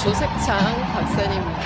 조색창 박사님입니다.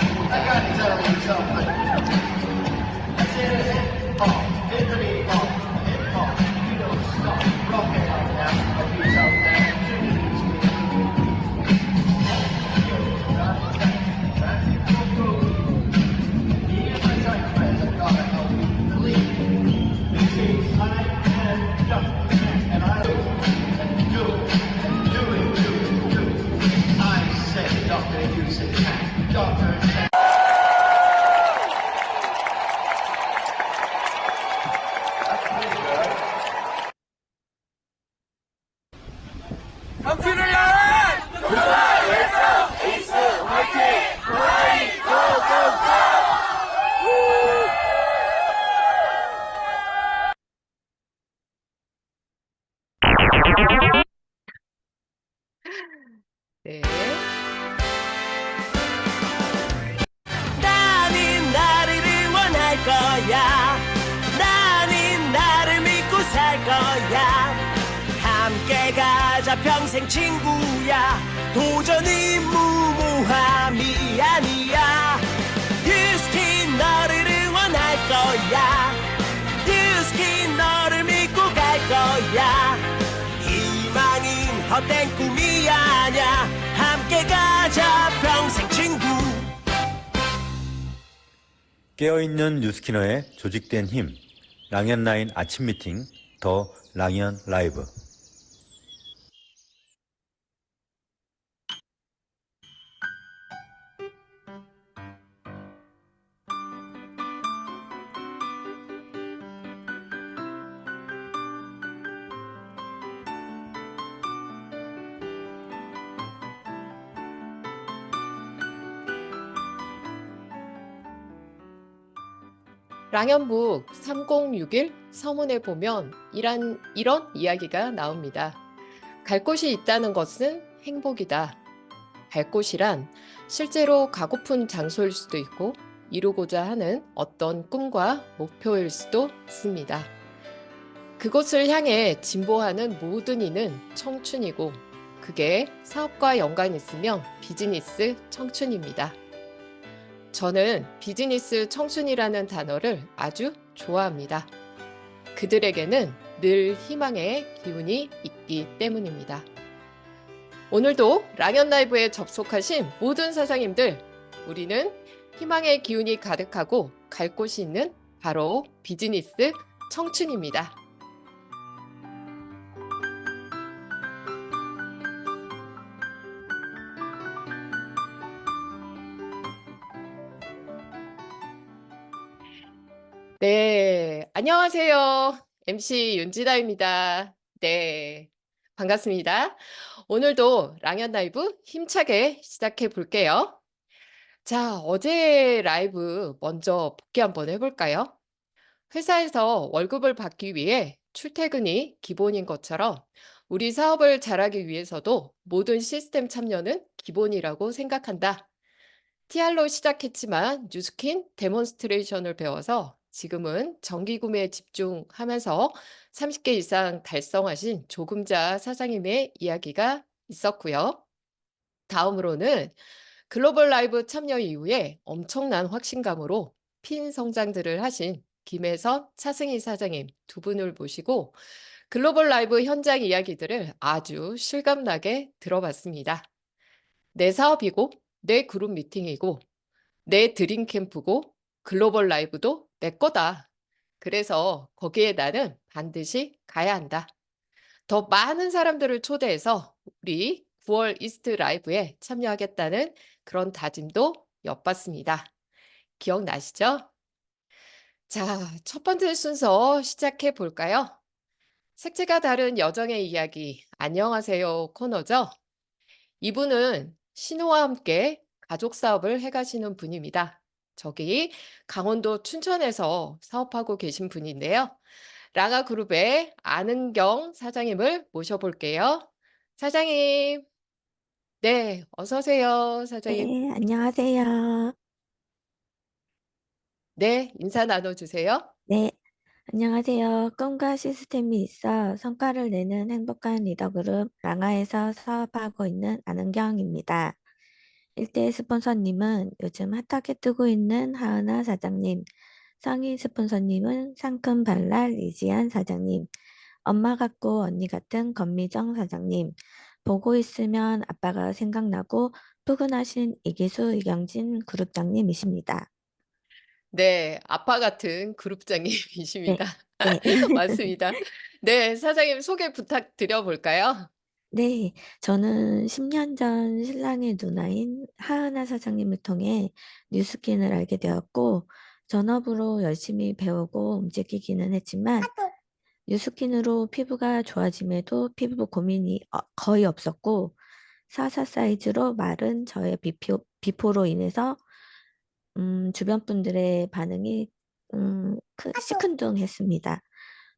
네. 나는 나를 응원할 거야. 나는 나를 믿고 살 거야. 함께 가자 평생 친구야. 도전은 무모함이 아니야. 유스킨 너를 응원할 거야. 유스킨 너를 믿고 갈 거야. 희망은 헛된 꿈이 아냐. 함께 가자 평생 친구. 깨어있는 뉴스키너의 조직된 힘, 랑연9 아침 미팅, 더 랑연 라이브. 랑연북 3061 서문에 보면 이런 이야기가 나옵니다. 갈 곳이 있다는 것은 행복이다. 갈 곳이란 실제로 가고픈 장소일 수도 있고 이루고자 하는 어떤 꿈과 목표일 수도 있습니다. 그곳을 향해 진보하는 모든 이는 청춘이고 그게 사업과 연관이 있으면 비즈니스 청춘입니다. 저는 비즈니스 청춘이라는 단어를 아주 좋아합니다. 그들에게는 늘 희망의 기운이 있기 때문입니다. 오늘도 랑연 라이브에 접속하신 모든 사장님들, 우리는 희망의 기운이 가득하고 갈 곳이 있는 바로 비즈니스 청춘입니다. 네, 안녕하세요. MC 윤지다입니다. 네, 반갑습니다. 오늘도 랑연 라이브 힘차게 시작해 볼게요. 자, 어제 라이브 먼저 복귀 한번 해볼까요? 회사에서 월급을 받기 위해 출퇴근이 기본인 것처럼 우리 사업을 잘하기 위해서도 모든 시스템 참여는 기본이라고 생각한다. TR로 시작했지만 뉴스킨 데몬스트레이션을 배워서 지금은 정기 구매에 집중하면서 30개 이상 달성하신 조금자 사장님의 이야기가 있었고요. 다음으로는 글로벌 라이브 참여 이후에 엄청난 확신감으로 핀 성장들을 하신 김혜선, 차승희 사장님 두 분을 모시고 글로벌 라이브 현장 이야기들을 아주 실감나게 들어봤습니다. 내 사업이고, 내 그룹 미팅이고, 내 드림 캠프고, 글로벌 라이브도 내 거다. 그래서 거기에 나는 반드시 가야 한다. 더 많은 사람들을 초대해서 우리 9월 이스트 라이브에 참여하겠다는 그런 다짐도 엿봤습니다. 기억나시죠? 자, 첫 번째 순서 시작해 볼까요? 색채가 다른 여정의 이야기, 안녕하세요 코너죠? 이분은 신우와 함께 가족 사업을 해가시는 분입니다. 저기 강원도 춘천에서 사업하고 계신 분인데요. 라가 그룹의 안은경 사장님을 모셔볼게요. 사장님, 네, 어서 오세요, 사장님. 네, 안녕하세요. 네, 인사 나눠주세요. 네, 안녕하세요. 꿈과 시스템이 있어 성과를 내는 행복한 리더그룹 랑아에서 사업하고 있는 안은경입니다. 일대 스폰서님은 요즘 핫하게 뜨고 있는 하은아 사장님, 상위 스폰서님은 상큼 발랄 이지한 사장님, 엄마 같고 언니 같은 권미정 사장님, 보고 있으면 아빠가 생각나고 푸근하신 이기수 이경진 그룹장님이십니다. 네, 아빠 같은 네, 그룹장님이십니다. 네. 맞습니다. 네, 사장님 소개 부탁드려 볼까요? 네, 저는 10년 전 신랑의 누나인 하은아 사장님을 통해 뉴스킨을 알게 되었고, 전업으로 열심히 배우고 움직이기는 했지만, 뉴스킨으로 피부가 좋아짐에도 피부 고민이 거의 없었고, 44 사이즈로 마른 저의 비포로 인해서 주변 분들의 반응이 시큰둥했습니다.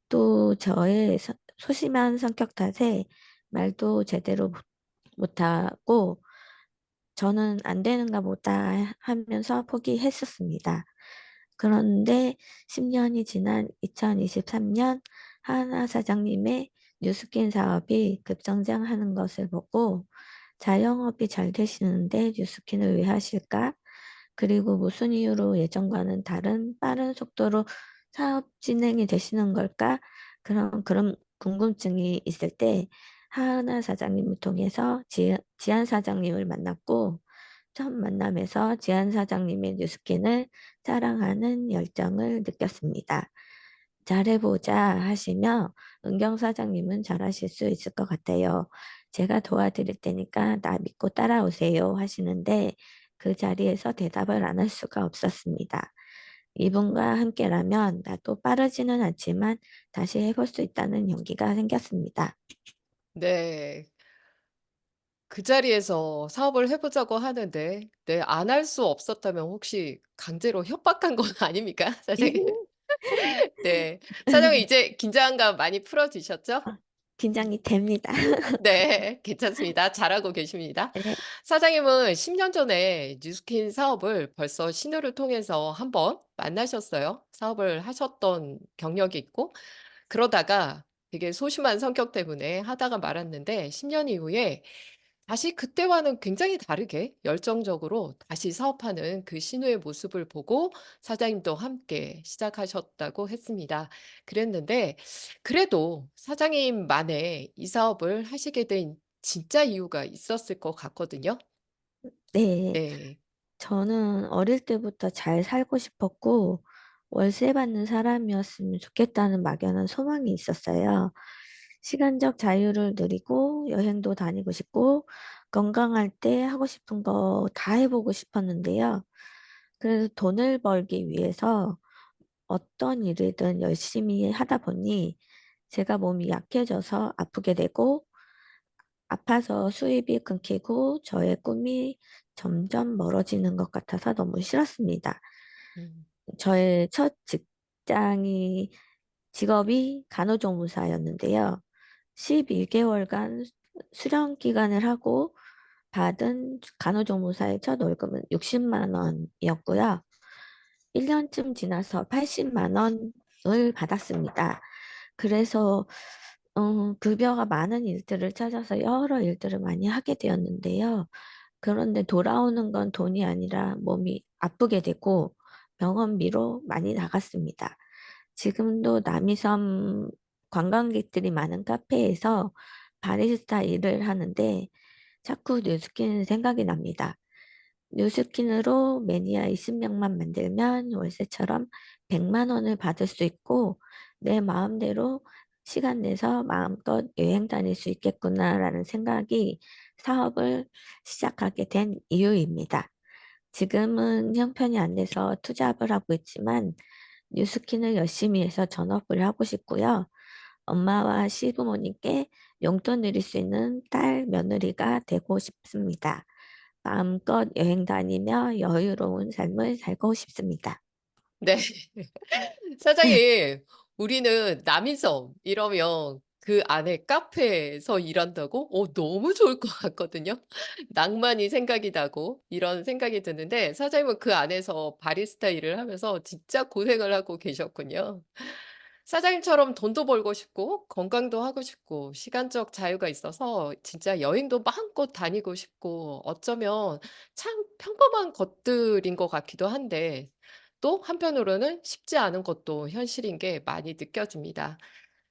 또 저의 소심한 성격 탓에 말도 제대로 못하고 저는 안 되는가 보다 하면서 포기했었습니다. 그런데 10년이 지난 2023년 하나 사장님의 뉴스킨 사업이 급성장하는 것을 보고 자영업이 잘 되시는데 뉴스킨을 왜 하실까? 그리고 무슨 이유로 예전과는 다른 빠른 속도로 사업 진행이 되시는 걸까? 그런 궁금증이 있을 때 하은아 사장님을 통해서 지한 사장님을 만났고 첫 만남에서 지한 사장님의 뉴스킨을 사랑하는 열정을 느꼈습니다. 잘해보자 하시며 은경 사장님은 잘하실 수 있을 것 같아요. 제가 도와드릴 테니까 나 믿고 따라오세요 하시는데 그 자리에서 대답을 안 할 수가 없었습니다. 이분과 함께라면 나도 빠르지는 않지만 다시 해볼 수 있다는 용기가 생겼습니다. 네, 그 자리에서 사업을 해보자고 하는데, 네, 안 할 수 없었다면 혹시 강제로 협박한 건 아닙니까, 사장님? 네, 사장님 이제 긴장감 많이 풀어지셨죠? 어, 긴장이 됩니다. 네, 괜찮습니다. 잘하고 계십니다. 네. 사장님은 10년 전에 뉴스킨 사업을 벌써 신호를 통해서 한번 만나셨어요. 사업을 하셨던 경력이 있고, 그러다가 되게 소심한 성격 때문에 하다가 말았는데, 10년 이후에 다시 그때와는 굉장히 다르게 열정적으로 다시 사업하는 그 신우의 모습을 보고 사장님도 함께 시작하셨다고 했습니다. 그랬는데, 그래도 사장님만의 이 사업을 하시게 된 진짜 이유가 있었을 것 같거든요. 네. 네. 저는 어릴 때부터 잘 살고 싶었고, 월세 받는 사람이었으면 좋겠다는 막연한 소망이 있었어요. 시간적 자유를 누리고, 여행도 다니고 싶고, 건강할 때 하고 싶은 거 다 해보고 싶었는데요. 그래서 돈을 벌기 위해서 어떤 일이든 열심히 하다 보니, 제가 몸이 약해져서 아프게 되고, 아파서 수입이 끊기고 저의 꿈이 점점 멀어지는 것 같아서 너무 싫었습니다. 음. 저의 첫 직업이 간호조무사였는데요. 11개월간 수련 기간을 하고 받은 간호조무사의 첫 월급은 60만 원이었고요. 1년쯤 지나서 80만 원을 받았습니다. 그래서 급여가 많은 일들을 찾아서 여러 일들을 많이 하게 되었는데요. 그런데 돌아오는 건 돈이 아니라 몸이 아프게 되고 병원비로 많이 나갔습니다. 지금도 남이섬 관광객들이 많은 카페에서 바리스타 일을 하는데 자꾸 뉴스킨 생각이 납니다. 뉴스킨으로 매니아 20명만 만들면 월세처럼 100만 원을 받을 수 있고 내 마음대로 시간 내서 마음껏 여행 다닐 수 있겠구나라는 생각이 사업을 시작하게 된 이유입니다. 지금은 형편이 안 돼서 투잡을 하고 있지만 뉴스킨을 열심히 해서 전업을 하고 싶고요. 엄마와 시부모님께 용돈 드릴 수 있는 딸 며느리가 되고 싶습니다. 마음껏 여행 다니며 여유로운 삶을 살고 싶습니다. 네. 사장님, 우리는 남이섬 이러면 그 안에 카페에서 일한다고? 너무 좋을 것 같거든요. 낭만이 생각이 나고 이런 생각이 드는데 사장님은 그 안에서 바리스타 일을 하면서 진짜 고생을 하고 계셨군요. 사장님처럼 돈도 벌고 싶고 건강도 하고 싶고 시간적 자유가 있어서 진짜 여행도 마음껏 다니고 싶고 어쩌면 참 평범한 것들인 것 같기도 한데 또 한편으로는 쉽지 않은 것도 현실인 게 많이 느껴집니다.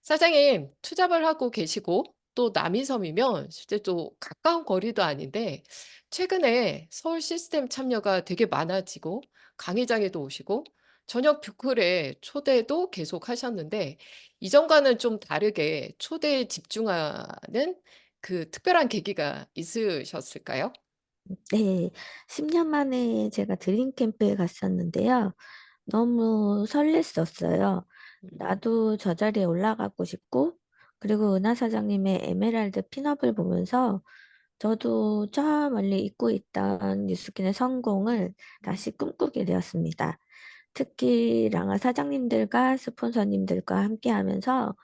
사장님, 투잡을 하고 계시고 또 남이섬이면 실제 또 가까운 거리도 아닌데 최근에 서울 시스템 참여가 되게 많아지고 강의장에도 오시고 저녁 뷰클에 초대도 계속 하셨는데 이전과는 좀 다르게 초대에 집중하는 그 특별한 계기가 있으셨을까요? 네, 10년 만에 제가 드림 캠프에 갔었는데요. 너무 설렜었어요. 음. 나도 저 자리에 올라가고 싶고, 그리고 은하 사장님의 에메랄드 핀업을 보면서 저도 저 멀리 잊고 있던 뉴스킨의 성공을 다시 꿈꾸게 되었습니다. 특히 랑아 사장님들과 스폰서님들과 함께 하면서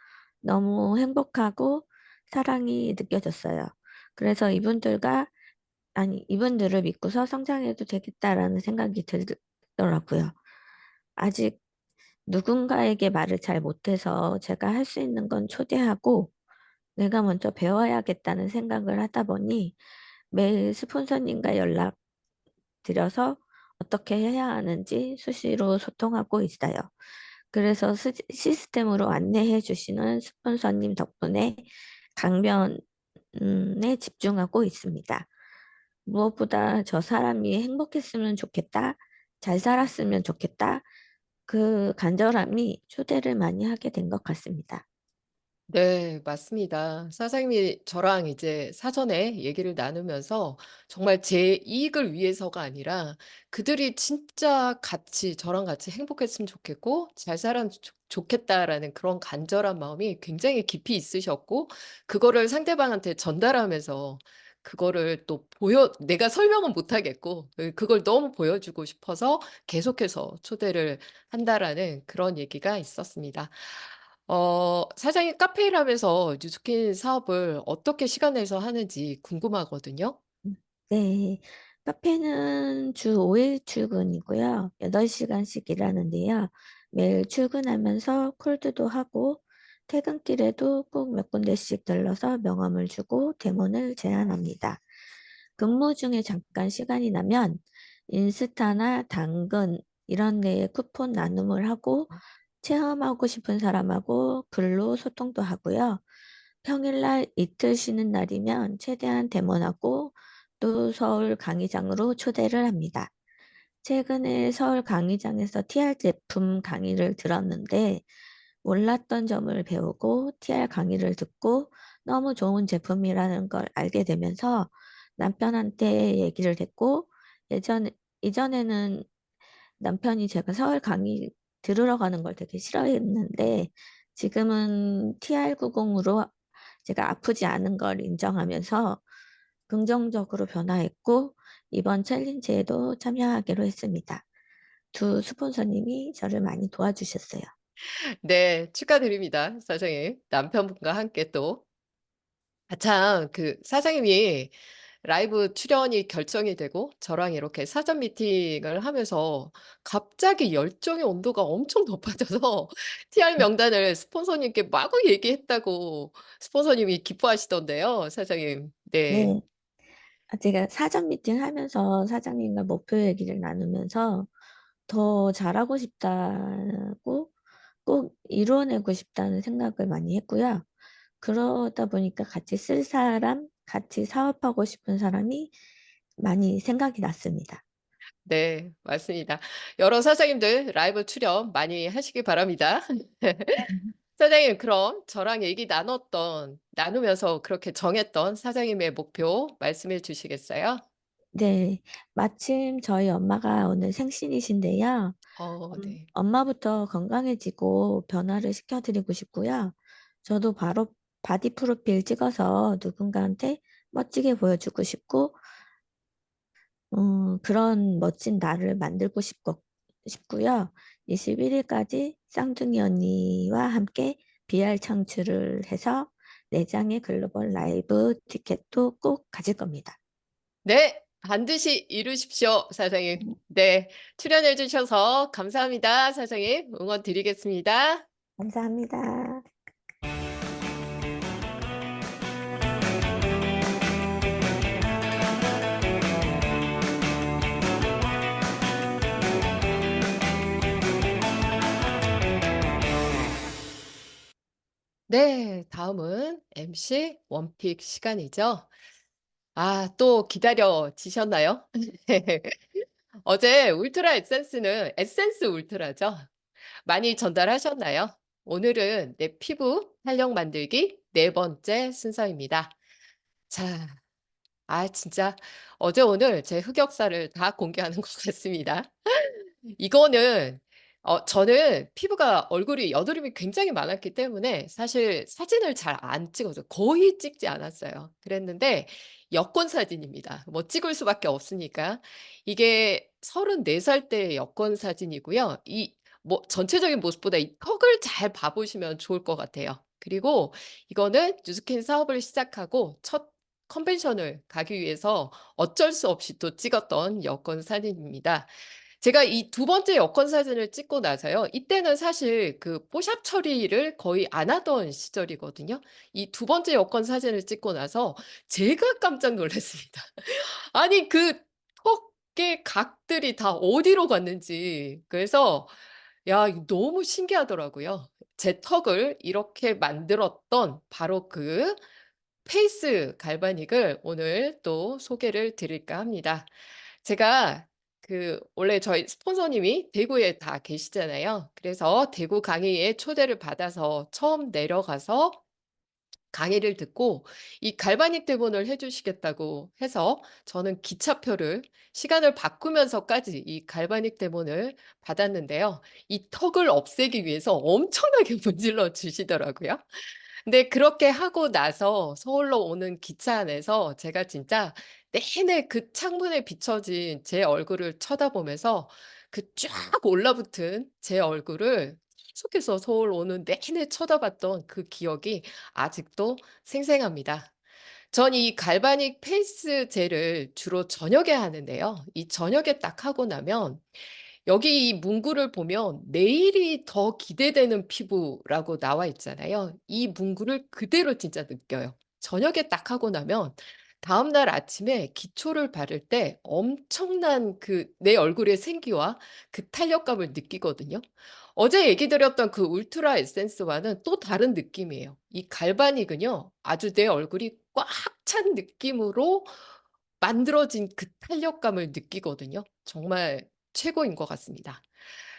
너무 행복하고 사랑이 느껴졌어요. 그래서 이분들을 믿고서 성장해도 되겠다라는 생각이 들더라고요. 아직 누군가에게 말을 잘 못해서 제가 할 수 있는 건 초대하고 내가 먼저 배워야겠다는 생각을 하다 보니 매일 스폰서님과 연락드려서 어떻게 해야 하는지 수시로 소통하고 있어요. 그래서 시스템으로 안내해 주시는 스폰서님 덕분에 강변에 집중하고 있습니다. 무엇보다 저 사람이 행복했으면 좋겠다, 잘 살았으면 좋겠다, 그 간절함이 초대를 많이 하게 된 것 같습니다. 네, 맞습니다. 사장님이 저랑 이제 사전에 얘기를 나누면서 정말 제 이익을 위해서가 아니라 그들이 진짜 같이 저랑 같이 행복했으면 좋겠고 잘 살았으면 좋겠다라는 그런 간절한 마음이 굉장히 깊이 있으셨고 그거를 상대방한테 전달하면서 그거를 또 내가 설명은 못 하겠고 그걸 너무 보여주고 싶어서 계속해서 초대를 한다라는 그런 얘기가 있었습니다. 사장님 카페 일하면서 뉴스킨 사업을 어떻게 시간 내서 하는지 궁금하거든요. 네, 카페는 주 5일 출근이고요. 8시간씩 일하는데요. 매일 출근하면서 콜드도 하고 퇴근길에도 꼭 몇 군데씩 들러서 명함을 주고 대문을 제안합니다. 근무 중에 잠깐 시간이 나면 인스타나 당근 이런 데에 쿠폰 나눔을 하고 체험하고 싶은 사람하고 글로 소통도 하고요. 평일날 이틀 쉬는 날이면 최대한 대면하고 또 서울 강의장으로 초대를 합니다. 최근에 서울 강의장에서 TR 제품 강의를 들었는데 몰랐던 점을 배우고 TR 강의를 듣고 너무 좋은 제품이라는 걸 알게 되면서 남편한테 얘기를 했고 이전에는 남편이 제가 서울 강의 들으러 가는 걸 되게 싫어했는데 지금은 TR90으로 제가 아프지 않은 걸 인정하면서 긍정적으로 변화했고 이번 챌린지에도 참여하기로 했습니다. 두 스폰서님이 저를 많이 도와주셨어요. 네. 축하드립니다, 사장님. 남편분과 함께 또. 아 참 그 사장님이 라이브 출연이 결정이 되고 저랑 이렇게 사전 미팅을 하면서 갑자기 열정의 온도가 엄청 높아져서 TR 명단을 스폰서님께 마구 얘기했다고 스폰서님이 기뻐하시던데요, 사장님. 네. 네. 제가 사전 미팅하면서 사장님과 목표 얘기를 나누면서 더 잘하고 싶다고 꼭 이뤄내고 싶다는 생각을 많이 했고요. 그러다 보니까 같이 쓸 사람, 같이 사업하고 싶은 사람이 많이 생각이 났습니다. 네. 맞습니다. 여러 사장님들 라이브 출연 많이 하시기 바랍니다. 음. 사장님 그럼 저랑 얘기 나누면서 그렇게 정했던 사장님의 목표 말씀해 주시겠어요? 네. 마침 저희 엄마가 오늘 생신이신데요. 네. 엄마부터 건강해지고 변화를 시켜드리고 싶고요. 저도 바로 바디 프로필 찍어서 누군가한테 멋지게 보여주고 싶고, 그런 멋진 나를 만들고 싶고요. 21일까지 쌍둥이 언니와 함께 BR 창출을 해서 4장의 글로벌 라이브 티켓도 꼭 가질 겁니다. 네. 반드시 이루십시오, 사장님. 네. 출연해 주셔서 감사합니다, 사장님. 응원 드리겠습니다. 감사합니다. 네. 다음은 MC 원픽 시간이죠. 또 기다려지셨나요? 어제 울트라 에센스는 에센스 울트라죠. 많이 전달하셨나요? 오늘은 내 피부 탄력 만들기 네 번째 순서입니다. 자, 진짜 어제 오늘 제 흑역사를 다 공개하는 것 같습니다. 이거는 저는 피부가 얼굴이 여드름이 굉장히 많았기 때문에 사실 사진을 잘 안 찍어서 거의 찍지 않았어요. 그랬는데 여권 사진입니다. 뭐 찍을 수밖에 없으니까. 이게 34살 때 여권 사진이고요. 이 뭐 전체적인 모습보다 이 턱을 잘 봐 보시면 좋을 것 같아요. 그리고 이거는 뉴스킨 사업을 시작하고 첫 컨벤션을 가기 위해서 어쩔 수 없이 또 찍었던 여권 사진입니다. 제가 이 두 번째 여권 사진을 찍고 나서요. 이때는 사실 그 뽀샵 처리를 거의 안 하던 시절이거든요. 이 두 번째 여권 사진을 찍고 나서 제가 깜짝 놀랐습니다. 아니 그 턱의 각들이 다 어디로 갔는지. 그래서 이거 너무 신기하더라고요. 제 턱을 이렇게 만들었던 바로 그 페이스 갈바닉을 오늘 또 소개를 드릴까 합니다. 제가 원래 저희 스폰서님이 대구에 다 계시잖아요. 그래서 대구 강의에 초대를 받아서 처음 내려가서 강의를 듣고 이 갈바닉 대본을 해 주시겠다고 해서 저는 기차표를 시간을 바꾸면서까지 이 갈바닉 대본을 받았는데요. 이 턱을 없애기 위해서 엄청나게 문질러 주시더라고요. 근데 그렇게 하고 나서 서울로 오는 기차 안에서 제가 진짜 내내 그 창문에 비춰진 제 얼굴을 쳐다보면서 그 쫙 올라붙은 제 얼굴을 계속해서 서울 오는 내내 쳐다봤던 그 기억이 아직도 생생합니다. 전 이 갈바닉 페이스 젤을 주로 저녁에 하는데요. 이 저녁에 딱 하고 나면 여기 이 문구를 보면 "내일이 더 기대되는 피부"라고 나와 있잖아요. 이 문구를 그대로 진짜 느껴요. 저녁에 딱 하고 나면 다음날 아침에 기초를 바를 때 엄청난 그 내 얼굴의 생기와 그 탄력감을 느끼거든요. 어제 얘기 드렸던 그 울트라 에센스와는 또 다른 느낌이에요. 이 갈바닉은요. 아주 내 얼굴이 꽉 찬 느낌으로 만들어진 그 탄력감을 느끼거든요. 정말 최고인 것 같습니다.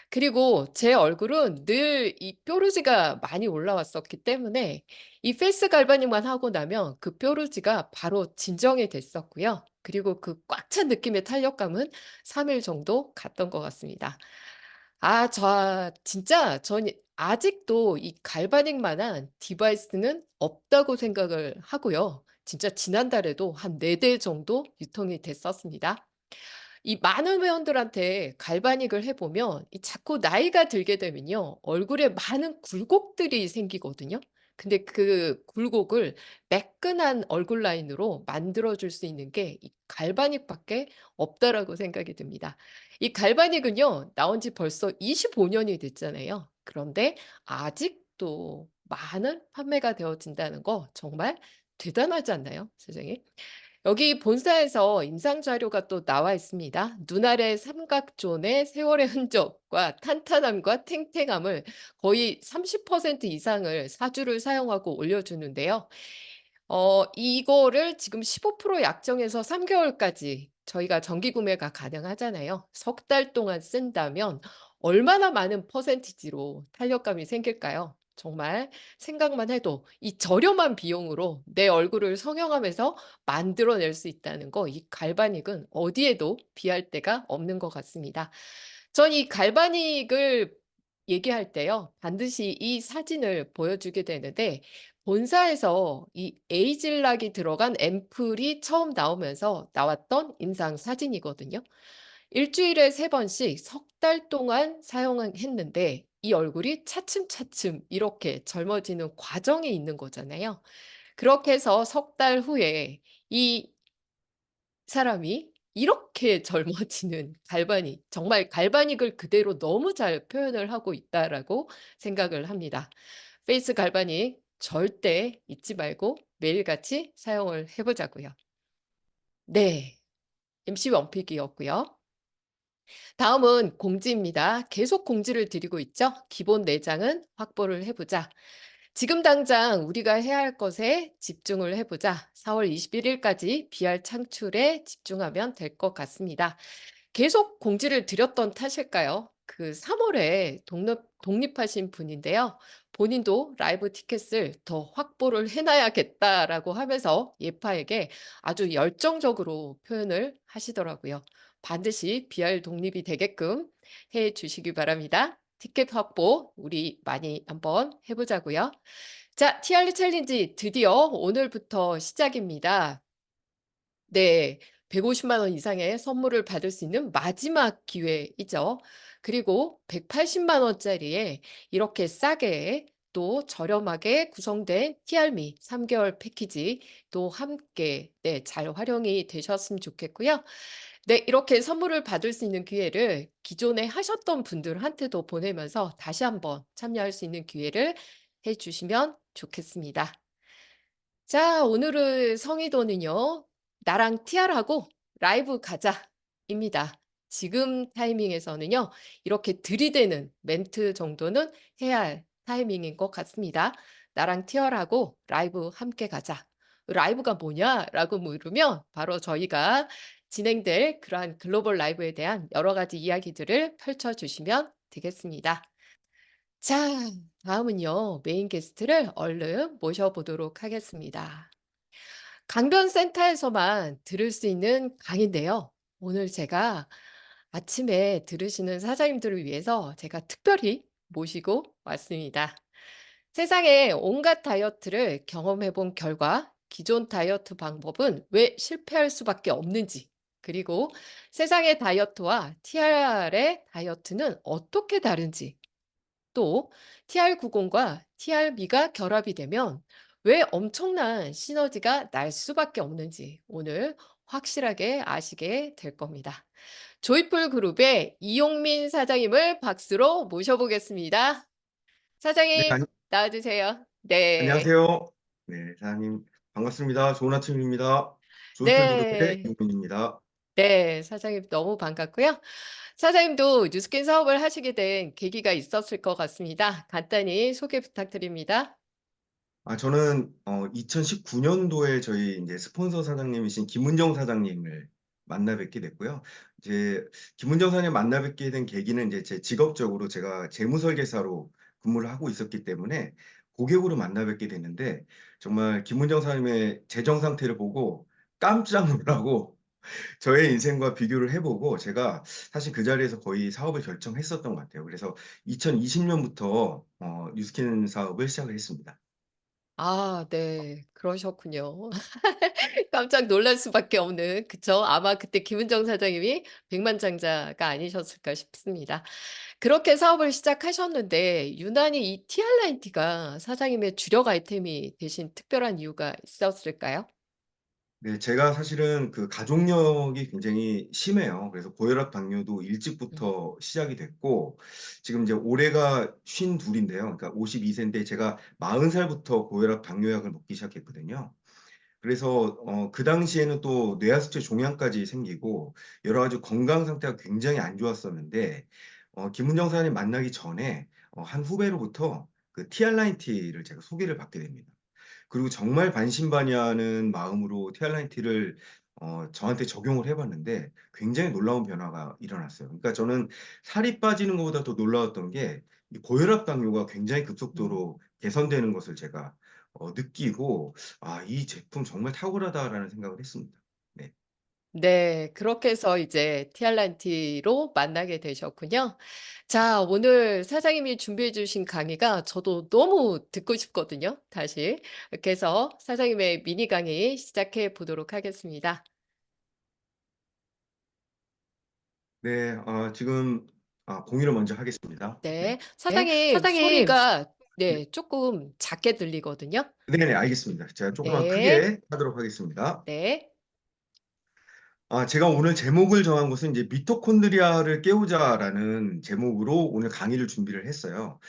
그리고 제 얼굴은 늘 이 뾰루지가 많이 올라왔었기 때문에 이 페이스 갈바닉만 하고 나면 그 뾰루지가 바로 진정이 됐었고요. 그리고 그 꽉 찬 느낌의 탄력감은 3일 정도 갔던 것 같습니다. 진짜 전 아직도 이 갈바닉만한 디바이스는 없다고 생각을 하고요. 진짜 지난달에도 한 4대 정도 유통이 됐었습니다. 이 많은 회원들한테 갈바닉을 해 보면 이 자꾸 나이가 들게 되면요. 얼굴에 많은 굴곡들이 생기거든요. 근데 그 굴곡을 매끈한 얼굴 라인으로 만들어 줄 수 있는 게 이 갈바닉밖에 없다라고 생각이 듭니다. 이 갈바닉은요. 나온 지 벌써 25 년이 됐잖아요. 그런데 아직도 많은 판매가 되어진다는 거 정말 대단하지 않나요, 세상에? 여기 본사에서 임상 자료가 또 나와 있습니다. 눈알의 삼각존의 세월의 흔적과 탄탄함과 탱탱함을 거의 30% 이상을 사주를 사용하고 올려주는데요. 이거를 지금 15% 약정해서 3개월까지 저희가 정기 구매가 가능하잖아요. 석 달 동안 쓴다면 얼마나 많은 퍼센티지로 탄력감이 생길까요? 정말 생각만 해도 이 저렴한 비용으로 내 얼굴을 성형하면서 만들어낼 수 있다는 거, 이 갈바닉은 어디에도 비할 데가 없는 것 같습니다. 전 이 갈바닉을 얘기할 때요. 반드시 이 사진을 보여주게 되는데 본사에서 이 에이즐락이 들어간 앰플이 처음 나오면서 나왔던 임상 사진이거든요. 일 주일에 3번씩 석 달 동안 사용했는데 이 얼굴이 차츰차츰 이렇게 젊어지는 과정이 있는 거잖아요. 그렇게 해서 석 달 후에 이 사람이 이렇게 젊어지는 갈바닉, 정말 갈바닉을 그대로 너무 잘 표현을 하고 있다라고 생각을 합니다. 페이스 갈바닉 절대 잊지 말고 매일같이 사용을 해 보자고요. 네. MC 원픽이었고요. 다음은 공지입니다. 계속 공지를 드리고 있죠. 기본 내장은 확보를 해 보자. 지금 당장 우리가 해야 할 것에 집중을 해 보자. 4월 21일까지 BR 창출에 집중하면 될 것 같습니다. 계속 공지를 드렸던 탓일까요? 그 3월에 독립하신 분인데요. 본인도 라이브 티켓을 더 확보를 해놔야겠다라고 하면서 예파에게 아주 열정적으로 표현을 하시더라고요. 반드시 BR 독립이 되게끔 해 주시기 바랍니다. 티켓 확보 우리 많이 한번 해보자고요. 자, TRD 챌린지 드디어 오늘부터 시작입니다. 네. 150만 원 이상의 선물을 받을 수 있는 마지막 기회이죠. 그리고 180만 원짜리에 이렇게 싸게 또 저렴하게 구성된 TR미 3개월 패키지도 함께 잘 활용이 되셨으면 좋겠고요. 네, 이렇게 선물을 받을 수 있는 기회를 기존에 하셨던 분들한테도 보내면서 다시 한번 참여할 수 있는 기회를 해 주시면 좋겠습니다. 자, 오늘의 성의도는요. 나랑 TR하고 라이브 가자입니다. 지금 타이밍에서는요. 이렇게 들이대는 멘트 정도는 해야 할 타이밍인 것 같습니다. 나랑 TR하고 라이브 함께 가자. 라이브가 뭐냐라고 물으면 바로 저희가 진행될 그러한 글로벌 라이브에 대한 여러 가지 이야기들을 펼쳐 주시면 되겠습니다. 자, 다음은요. 메인 게스트를 얼른 모셔보도록 하겠습니다. 강변센터에서만 들을 수 있는 강의인데요. 오늘 제가 아침에 들으시는 사장님들을 위해서 제가 특별히 모시고 왔습니다. 세상에 온갖 다이어트를 경험해 본 결과 기존 다이어트 방법은 왜 실패할 수밖에 없는지, 그리고 세상의 다이어트와 TR의 다이어트는 어떻게 다른지, 또 TR90과 TRB가 결합이 되면 왜 엄청난 시너지가 날 수밖에 없는지 오늘 확실하게 아시게 될 겁니다. 조이풀 그룹의 이용민 사장님을 박수로 모셔보겠습니다. 네, 사장님, 나와주세요. 네. 안녕하세요. 네, 사장님 반갑습니다. 좋은 아침입니다. 조이풀 그룹의 네. 이용민입니다. 네. 사장님 너무 반갑고요. 사장님도 뉴스킨 사업을 하시게 된 계기가 있었을 것 같습니다. 간단히 소개 부탁드립니다. 저는 2019년도에 저희 이제 스폰서 사장님이신 김은정 사장님을 만나 뵙게 됐고요. 이제 김은정 사장님 만나 뵙게 된 계기는 이제 제 직업적으로 제가 재무 설계사로 근무를 하고 있었기 때문에 고객으로 만나 뵙게 됐는데 정말 김은정 사장님의 재정 상태를 보고 깜짝 놀라고 저의 인생과 비교를 해보고 제가 사실 그 자리에서 거의 사업을 결정했었던 것 같아요. 그래서 2020년부터 뉴스킨 사업을 시작을 했습니다. 아 네. 그러셨군요. 깜짝 놀랄 수밖에 없는 그쵸. 아마 그때 김은정 사장님이 백만장자가 아니셨을까 싶습니다. 그렇게 사업을 시작하셨는데 유난히 이 TR90가 사장님의 주력 아이템이 되신 특별한 이유가 있었을까요? 네, 제가 사실은 그 가족력이 굉장히 심해요. 그래서 고혈압, 당뇨도 음. 일찍부터 시작이 됐고, 지금 이제 올해가 52인데요. 그러니까 52세인데 제가 40살부터 고혈압, 당뇨약을 먹기 시작했거든요. 그래서 그 당시에는 또 뇌하수체 종양까지 생기고 여러 가지 건강 상태가 굉장히 안 좋았었는데 김은정 사장님 만나기 전에 한 후배로부터 그 TR90를 제가 소개를 받게 됩니다. 그리고 정말 반신반의하는 마음으로 TR90를 저한테 적용을 해봤는데 굉장히 놀라운 변화가 일어났어요. 그러니까 저는 살이 빠지는 것보다 더 놀라웠던 게 이 고혈압 당뇨가 굉장히 음. 급속도로 개선되는 것을 제가 느끼고 '아 이 제품 정말 탁월하다.'라는 생각을 했습니다. 네. 네. 그렇게 해서 이제 TR90로 만나게 되셨군요. 자 오늘 사장님이 준비해 주신 강의가 저도 너무 듣고 싶거든요 다시. 이렇게 해서 사장님의 미니 강의 시작해 보도록 하겠습니다. 네. 지금 공유를 먼저 하겠습니다. 네. 네. 네. 사장님 사장님 소리가 네. 네 쪼끔 작게 들리거든요. 네네 알겠습니다. 제가 조금만 네. 크게 하도록 하겠습니다. 네. 제가 오늘 제목을 정한 것은 이제 "미토콘드리아를 깨우자."라는 제목으로 오늘 강의를 준비를 했어요.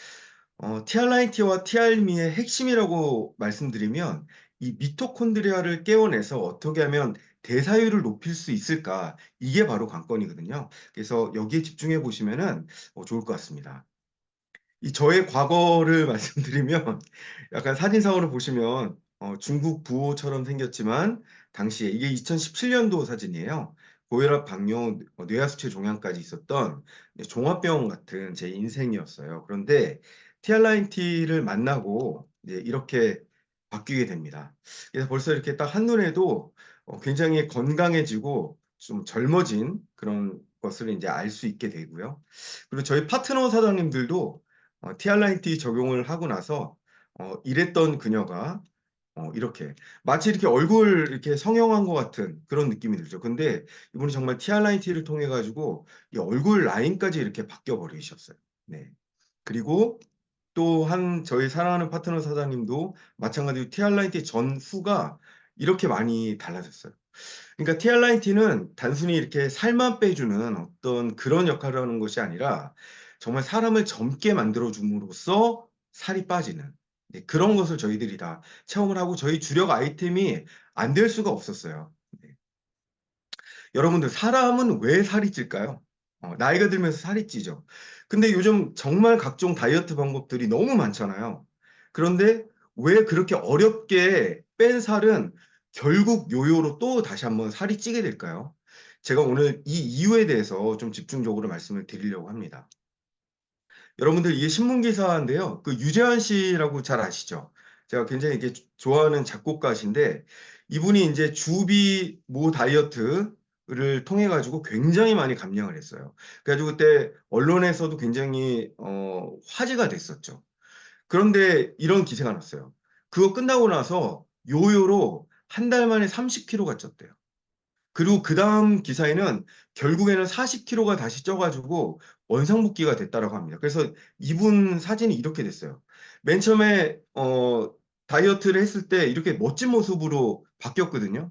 TR90와 TRM의 핵심이라고 말씀드리면 이 미토콘드리아를 깨워내서 어떻게 하면 대사율을 높일 수 있을까? 이게 바로 관건이거든요. 그래서 여기에 집중해 보시면은 좋을 것 같습니다. 이 저의 과거를 말씀드리면 약간 사진상으로 보시면 중국 부호처럼 생겼지만 당시에 이게 2017년도 사진이에요. 고혈압, 당뇨, 뇌하수체 종양까지 있었던 종합병원 같은 제 인생이었어요. 그런데 TR90를 만나고 이제 이렇게 바뀌게 됩니다. 그래서 벌써 이렇게 딱 한눈에도 굉장히 건강해지고 좀 젊어진 그런 것을 이제 알 수 있게 되고요. 그리고 저희 파트너 사장님들도 TR90 적용을 하고 나서 일했던 그녀가 이렇게 마치 이렇게 얼굴 이렇게 성형한 것 같은 그런 느낌이 들죠. 근데 이분이 정말 TR90를 통해 가지고 이 얼굴 라인까지 이렇게 바뀌어 버리셨어요. 네. 그리고 또 저희 사랑하는 파트너 사장님도 마찬가지로 TR90 전후가 이렇게 많이 달라졌어요. 그러니까 TR90는 단순히 이렇게 살만 빼주는 어떤 그런 역할을 하는 것이 아니라 정말 사람을 젊게 만들어 줌으로써 살이 빠지는 그런 것을 저희들이 다 체험을 하고 저희 주력 아이템이 안 될 수가 없었어요. 네. 여러분들 사람은 왜 살이 찔까요? 나이가 들면서 살이 찌죠. 근데 요즘 정말 각종 다이어트 방법들이 너무 많잖아요. 그런데 왜 그렇게 어렵게 뺀 살은 결국 요요로 또 다시 한번 살이 찌게 될까요? 제가 오늘 이 이유에 대해서 좀 집중적으로 말씀을 드리려고 합니다. 여러분들 이게 신문 기사인데요. 그 유재환 씨라고 잘 아시죠? 제가 굉장히 이렇게 좋아하는 작곡가신데 이분이 이제 주비 모 다이어트를 통해 가지고 굉장히 많이 감량을 했어요. 그래 가지고 그때 언론에서도 굉장히 화제가 됐었죠. 그런데 이런 기사가 났어요. 그거 끝나고 나서 요요로 한 달 만에 30kg가 쪘대요. 그리고 그다음 기사에는 결국에는 40kg가 다시 쪄 가지고 원상복귀가 됐다라고 합니다. 그래서 이분 사진이 이렇게 됐어요. 맨 처음에 다이어트를 했을 때 이렇게 멋진 모습으로 바뀌었거든요.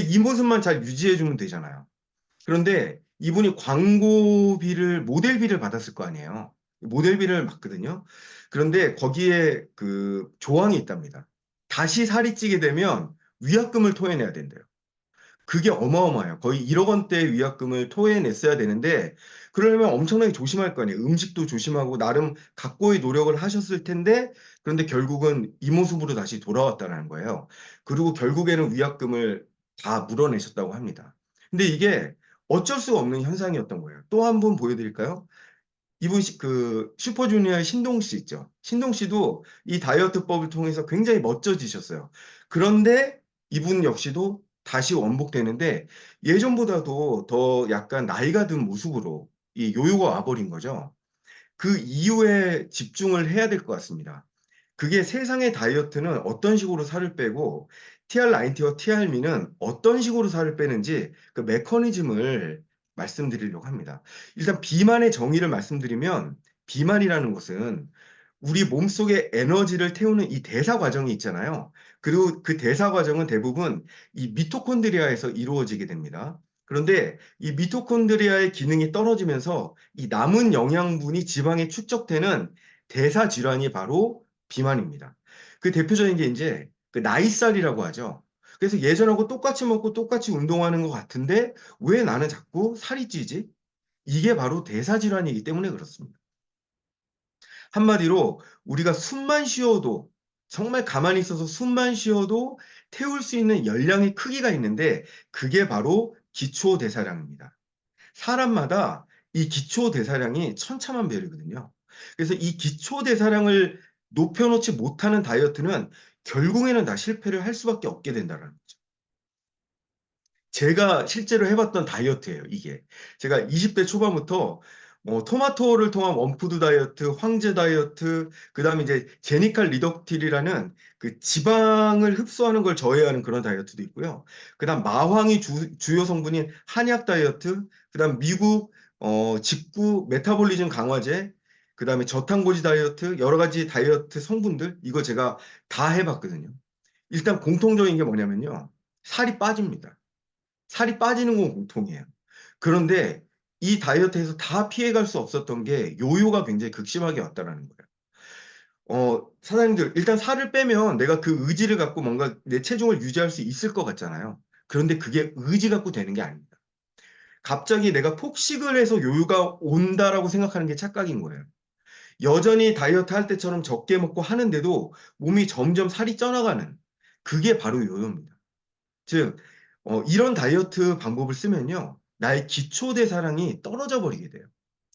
이 모습만 잘 유지해 주면 되잖아요. 그런데 이분이 광고비를 모델비를 받았을 거 아니에요. 모델비를 받거든요. 그런데 거기에 그 조항이 있답니다. 다시 살이 찌게 되면 위약금을 토해내야 된대요. 그게 어마어마해요. 거의 1억 원대의 위약금을 토해냈어야 되는데 그러려면 엄청나게 조심할 거 아니에요. 음식도 조심하고 나름 각고의 노력을 하셨을 텐데 그런데 결국은 이 모습으로 다시 돌아왔다라는 거예요. 그리고 결국에는 위약금을 다 물어내셨다고 합니다. 근데 이게 어쩔 수 없는 현상이었던 거예요. 또 한 분 보여 드릴까요? 이분 그 슈퍼주니어의 신동 씨 있죠. 신동 씨도 이 다이어트법을 통해서 굉장히 멋져지셨어요. 그런데 이분 역시도 다시 원복되는데 예전보다도 더 약간 나이가 든 모습으로 이 요요가 와버린 거죠. 그 이후에 집중을 해야 될 것 같습니다. 그게 세상의 다이어트는 어떤 식으로 살을 빼고 TR90와 TRM는 어떤 식으로 살을 빼는지 그 메커니즘을 말씀드리려고 합니다. 일단 비만의 정의를 말씀드리면 비만이라는 것은 우리 몸속에 에너지를 태우는 이 대사 과정이 있잖아요. 그리고 그 대사 과정은 대부분 이 미토콘드리아에서 이루어지게 됩니다. 그런데 이 미토콘드리아의 기능이 떨어지면서 이 남은 영양분이 지방에 축적되는 대사 질환이 바로 비만입니다. 그 대표적인 게 이제 그 나이살이라고 하죠. 그래서 예전하고 똑같이 먹고 똑같이 운동하는 것 같은데 왜 나는 자꾸 살이 찌지? 이게 바로 대사 질환이기 때문에 그렇습니다. 한마디로 우리가 숨만 쉬어도 정말 가만히 있어서 숨만 쉬어도 태울 수 있는 열량의 크기가 있는데 그게 바로 기초대사량입니다. 사람마다 이 기초대사량이 천차만별이거든요. 그래서 이 기초대사량을 높여놓지 못하는 다이어트는 결국에는 다 실패를 할 수밖에 없게 된다는 거죠. 제가 실제로 해봤던 다이어트예요, 이게. 제가 20대 초반부터 토마토를 통한 원푸드 다이어트, 황제 다이어트, 그다음에 이제 제니칼 리덕틸이라는 그 지방을 흡수하는 걸 저해하는 그런 다이어트도 있고요. 그다음 마황이 주요 성분인 한약 다이어트, 그다음 미국 직구 메타볼리즘 강화제, 그다음에 저탄고지 다이어트, 여러 가지 다이어트 성분들 이거 제가 다 해봤거든요. 일단 공통적인 게 뭐냐면요, 살이 빠집니다. 살이 빠지는 건 공통이에요. 그런데 이 다이어트에서 다 피해갈 수 없었던 게 요요가 굉장히 극심하게 왔다라는 거예요. 사장님들, 일단 살을 빼면 내가 그 의지를 갖고 뭔가 내 체중을 유지할 수 있을 것 같잖아요. 그런데 그게 의지 갖고 되는 게 아닙니다. 갑자기 내가 폭식을 해서 요요가 온다라고 생각하는 게 착각인 거예요. 여전히 다이어트 할 때처럼 적게 먹고 하는데도 몸이 점점 살이 쪄나가는 그게 바로 요요입니다. 즉, 이런 다이어트 방법을 쓰면요, 나의 기초대사량이 떨어져 버리게 돼요.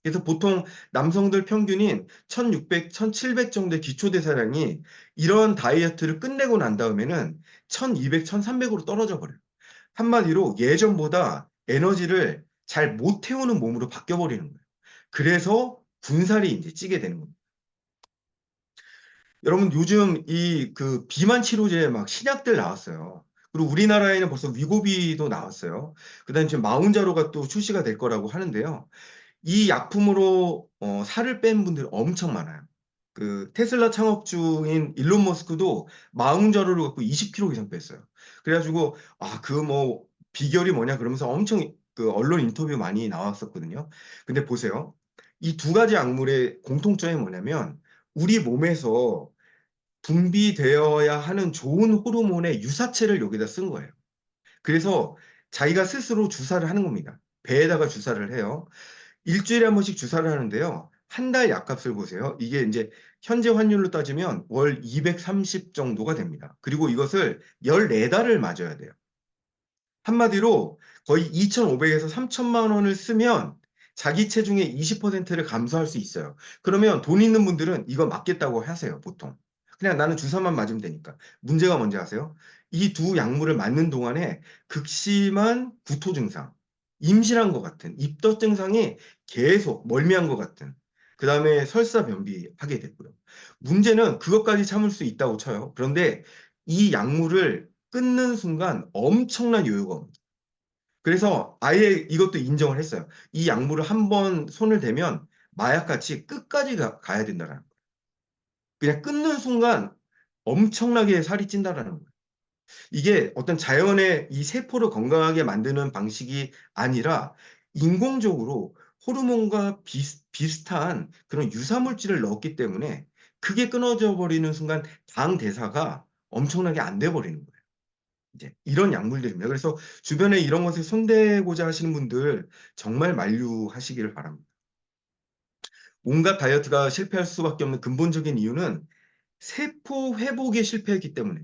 그래서 보통 남성들 평균인 1600, 1700 정도의 기초대사량이 이런 다이어트를 끝내고 난 다음에는 1200, 1300으로 떨어져 버려요. 한마디로 예전보다 에너지를 잘 못 태우는 몸으로 바뀌어 버리는 거예요. 그래서 군살이 이제 찌게 되는 겁니다. 여러분 요즘 이 그 비만 치료제 막 신약들 나왔어요. 그리고 우리나라에는 벌써 위고비도 나왔어요. 그다음에 지금 마운자로가 또 출시가 될 거라고 하는데요. 이 약품으로 살을 뺀 분들이 엄청 많아요. 그 테슬라 창업주인 일론 머스크도 마운자로를 갖고 20kg 이상 뺐어요. 그래가지고 그 뭐 비결이 뭐냐 그러면서 엄청 그 언론 인터뷰 많이 나왔었거든요. 근데 보세요. 이 두 가지 약물의 공통점이 뭐냐면 우리 몸에서 분비되어야 하는 좋은 호르몬의 유사체를 여기다 쓴 거예요. 그래서 자기가 스스로 주사를 하는 겁니다. 배에다가 주사를 해요. 일주일에 한 번씩 주사를 하는데요. 한 달 약값을 보세요. 이게 이제 현재 환율로 따지면 월 230 정도가 됩니다. 그리고 이것을 14달을 맞아야 돼요. 한마디로 거의 2,500에서 3천만 원을 쓰면 자기 체중의 20%를 감소할 수 있어요. 그러면 돈 있는 분들은 이거 맞겠다고 하세요, 보통. 그냥 나는 주사만 맞으면 되니까. 문제가 뭔지 아세요? 이 두 약물을 맞는 동안에 극심한 구토 증상, 임실한 것 같은, 입덧 증상이 계속 멀미한 것 같은, 그 다음에 설사 변비하게 되고요. 문제는 그것까지 참을 수 있다고 쳐요. 그런데 이 약물을 끊는 순간 엄청난 요요가 옵니다. 그래서 아예 이것도 인정을 했어요. 이 약물을 한번 손을 대면 마약같이 끝까지 가야 된다는 거예요. 그냥 끊는 순간 엄청나게 살이 찐다라는 거예요. 이게 어떤 자연의 이 세포를 건강하게 만드는 방식이 아니라 인공적으로 호르몬과 비슷한 그런 유사물질을 넣었기 때문에 그게 끊어져 버리는 순간 당 대사가 엄청나게 안 돼 버리는 거예요. 이제 이런 약물들입니다. 그래서 주변에 이런 것에 손대고자 하시는 분들 정말 만류하시기를 바랍니다. 온갖 다이어트가 실패할 수밖에 없는 근본적인 이유는 세포 회복에 실패했기 때문에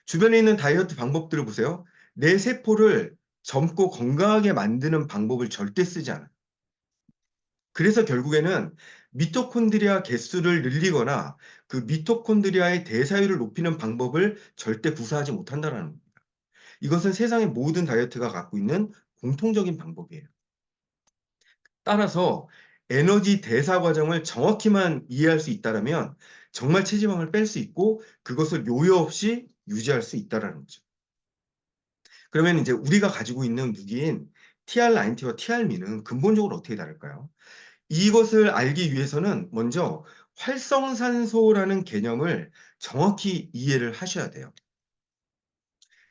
주변에 있는 다이어트 방법들을 보세요. 내 세포를 젊고 건강하게 만드는 방법을 절대 쓰지 않아요. 그래서 결국에는 미토콘드리아 개수를 늘리거나 그 미토콘드리아의 대사율을 높이는 방법을 절대 구사하지 못한다는 겁니다. 이것은 세상의 모든 다이어트가 갖고 있는 공통적인 방법이에요. 따라서 에너지 대사 과정을 정확히만 이해할 수 있다면 정말 체지방을 뺄 수 있고 그것을 요요 없이 유지할 수 있다라는 거죠. 그러면 이제 우리가 가지고 있는 무기인 TR90와 TRM는 근본적으로 어떻게 다를까요? 이것을 알기 위해서는 먼저 활성산소라는 개념을 정확히 이해를 하셔야 돼요.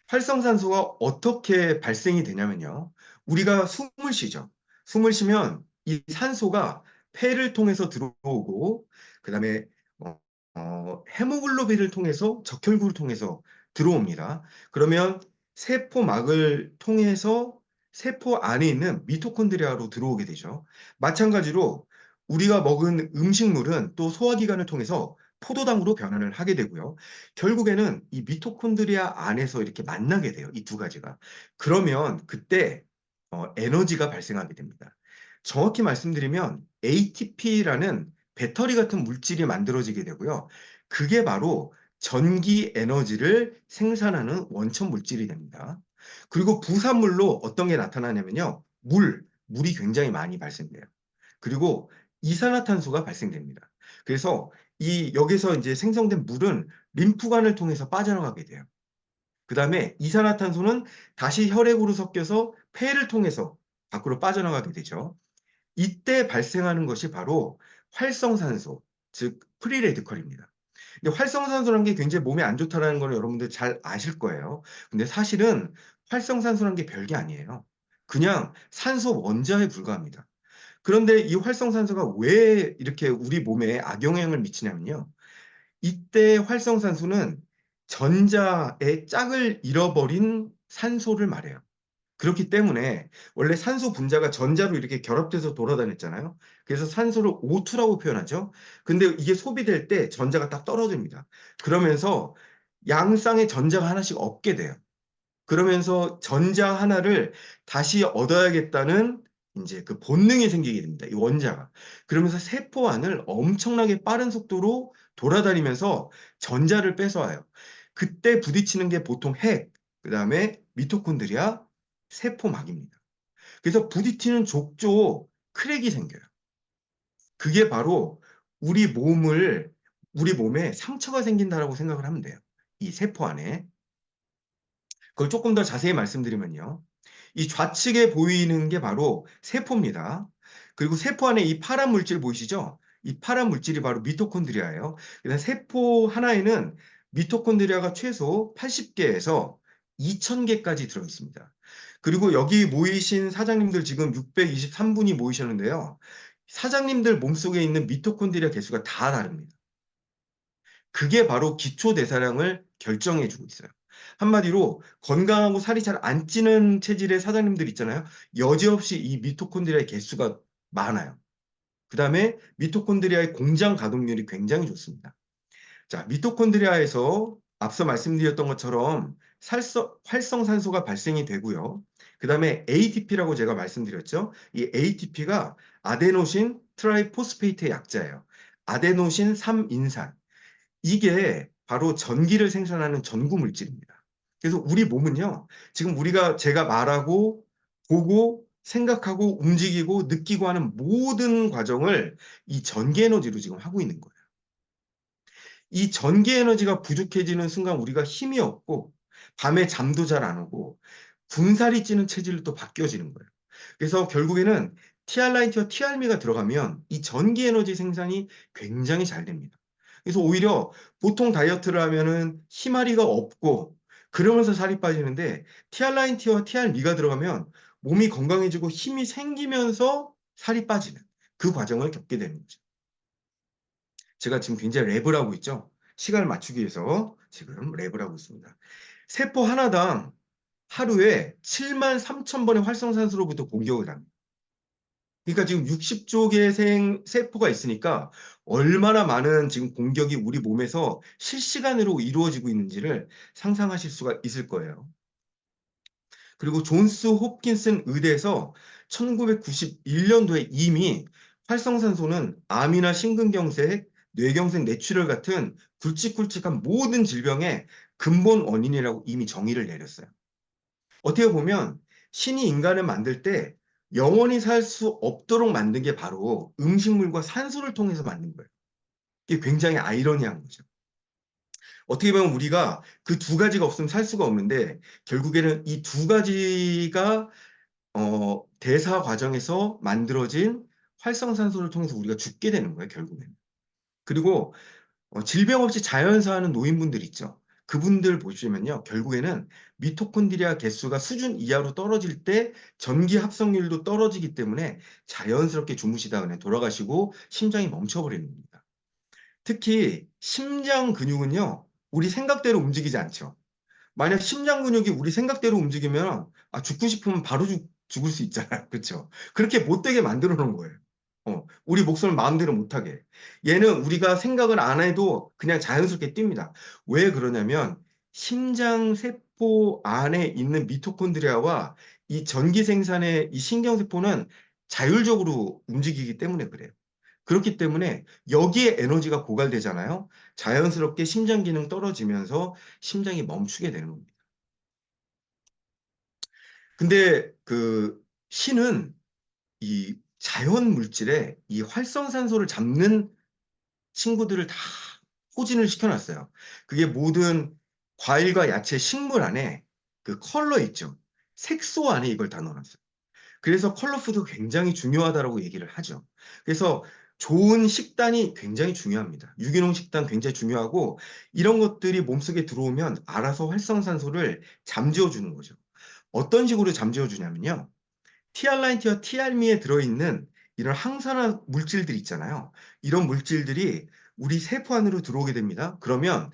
활성산소가 어떻게 발생이 되냐면요. 우리가 숨을 쉬죠. 숨을 쉬면 이 산소가 폐를 통해서 들어오고 그다음에 헤모글로빈을 통해서 적혈구를 통해서 들어옵니다. 그러면 세포막을 통해서 세포 안에 있는 미토콘드리아로 들어오게 되죠. 마찬가지로 우리가 먹은 음식물은 또 소화기관을 통해서 포도당으로 변환을 하게 되고요. 결국에는 이 미토콘드리아 안에서 이렇게 만나게 돼요. 이 두 가지가. 그러면 그때 에너지가 발생하게 됩니다. 정확히 말씀드리면 ATP라는 배터리 같은 물질이 만들어지게 되고요. 그게 바로 전기 에너지를 생산하는 원천 물질이 됩니다. 그리고 부산물로 어떤 게 나타나냐면요. 물이 굉장히 많이 발생돼요. 그리고 이산화탄소가 발생됩니다. 그래서 여기서 이제 생성된 물은 림프관을 통해서 빠져나가게 돼요. 그다음에 이산화탄소는 다시 혈액으로 섞여서 폐를 통해서 밖으로 빠져나가게 되죠. 이때 발생하는 것이 바로 활성산소, 즉 프리레디컬입니다. 근데 활성산소라는 게 굉장히 몸에 안 좋다는 걸 여러분들 잘 아실 거예요. 근데 사실은 활성산소라는 게 별게 아니에요. 그냥 산소 원자에 불과합니다. 그런데 이 활성산소가 왜 이렇게 우리 몸에 악영향을 미치냐면요. 이때 활성산소는 전자의 짝을 잃어버린 산소를 말해요. 그렇기 때문에 원래 산소 분자가 전자로 이렇게 결합돼서 돌아다녔잖아요. 그래서 산소를 O2라고 표현하죠. 근데 이게 소비될 때 전자가 딱 떨어집니다. 그러면서 양쌍의 전자가 하나씩 없게 돼요. 그러면서 전자 하나를 다시 얻어야겠다는 이제 그 본능이 생기게 됩니다. 이 원자가. 그러면서 세포 안을 엄청나게 빠른 속도로 돌아다니면서 전자를 뺏어와요. 그때 부딪히는 게 보통 핵, 그다음에 미토콘드리아, 세포막입니다. 그래서 부딪히는 족조 크랙이 생겨요. 그게 바로 우리 몸에 상처가 생긴다라고 생각을 하면 돼요. 이 세포 안에. 그걸 조금 더 자세히 말씀드리면요. 이 좌측에 보이는 게 바로 세포입니다. 그리고 세포 안에 이 파란 물질 보이시죠? 이 파란 물질이 바로 미토콘드리아예요. 그다음 세포 하나에는 미토콘드리아가 최소 80개에서 2000개까지 들어 있습니다. 그리고 여기 모이신 사장님들 지금 623분이 모이셨는데요. 사장님들 몸속에 있는 미토콘드리아 개수가 다 다릅니다. 그게 바로 기초 대사량을 결정해 주고 있어요. 한마디로 건강하고 살이 잘 안 찌는 체질의 사장님들 있잖아요. 여지없이 이 미토콘드리아의 개수가 많아요. 그다음에 미토콘드리아의 공장 가동률이 굉장히 좋습니다. 자, 미토콘드리아에서 앞서 말씀드렸던 것처럼 활성산소가 발생이 되고요. 그다음에 ATP라고 제가 말씀드렸죠. 이 ATP가 아데노신 트라이포스페이트의 약자예요. 아데노신 3인산. 이게 바로 전기를 생산하는 전구 물질입니다. 그래서 우리 몸은요, 지금 제가 말하고, 보고, 생각하고, 움직이고, 느끼고 하는 모든 과정을 이 전기 에너지로 지금 하고 있는 거예요. 이 전기 에너지가 부족해지는 순간 우리가 힘이 없고, 밤에 잠도 잘 안 오고, 군살이 찌는 체질로 또 바뀌어지는 거예요. 그래서 결국에는 TR90와 TRM가 들어가면 이 전기 에너지 생산이 굉장히 잘 됩니다. 그래서 오히려 보통 다이어트를 하면은 힘아리가 없고 그러면서 살이 빠지는데 TR90와 TRM가 들어가면 몸이 건강해지고 힘이 생기면서 살이 빠지는 그 과정을 겪게 되는 거죠. 제가 지금 굉장히 랩을 하고 있죠. 시간을 맞추기 위해서 지금 랩을 하고 있습니다. 세포 하나당 하루에 73,000번의 활성산소로부터 공격을 합니다. 그러니까 지금 60조 개의 세포가 있으니까 얼마나 많은 지금 공격이 우리 몸에서 실시간으로 이루어지고 있는지를 상상하실 수가 있을 거예요. 그리고 존스 홉킨슨 의대에서 1991년도에 이미 활성산소는 암이나 심근경색, 뇌경색, 뇌출혈 같은 굵직굵직한 모든 질병의 근본 원인이라고 이미 정의를 내렸어요. 어떻게 보면 신이 인간을 만들 때 영원히 살 수 없도록 만든 게 바로 음식물과 산소를 통해서 만든 거예요. 이게 굉장히 아이러니한 거죠. 어떻게 보면 우리가 그 두 가지가 없으면 살 수가 없는데 결국에는 이 두 가지가 대사 과정에서 만들어진 활성산소를 통해서 우리가 죽게 되는 거예요, 결국에는. 그리고 질병 없이 자연 사는 노인분들 있죠. 그분들 보시면요. 결국에는 미토콘드리아 개수가 수준 이하로 떨어질 때 전기 합성률도 떨어지기 때문에 자연스럽게 주무시다가 그냥 돌아가시고 심장이 멈춰버리는 겁니다. 특히 심장 근육은요. 우리 생각대로 움직이지 않죠. 만약 심장 근육이 우리 생각대로 움직이면 죽고 싶으면 바로 죽을 수 있잖아요. 그렇죠? 그렇게 못되게 만들어 놓은 거예요. 우리 목숨을 마음대로 못하게. 얘는 우리가 생각을 안 해도 그냥 자연스럽게 뜁니다. 왜 그러냐면 심장 세포 안에 있는 미토콘드리아와 이 전기 생산의 이 신경세포는 자율적으로 움직이기 때문에 그래요. 그렇기 때문에 여기에 에너지가 고갈되잖아요. 자연스럽게 심장 기능 떨어지면서 심장이 멈추게 되는 겁니다. 근데 그 신은 이 자연 물질에 이 활성산소를 잡는 친구들을 다 포진을 시켜놨어요. 그게 모든 과일과 야채, 식물 안에 그 컬러 있죠. 색소 안에 이걸 다 넣어놨어요. 그래서 컬러푸드가 굉장히 중요하다라고 얘기를 하죠. 그래서 좋은 식단이 굉장히 중요합니다. 유기농 식단 굉장히 중요하고 이런 것들이 몸속에 들어오면 알아서 활성산소를 잠재워 주는 거죠. 어떤 식으로 잠재워 주냐면요. 티알라인티와 티알미에 들어있는 이런 항산화 물질들 있잖아요. 이런 물질들이 우리 세포 안으로 들어오게 됩니다. 그러면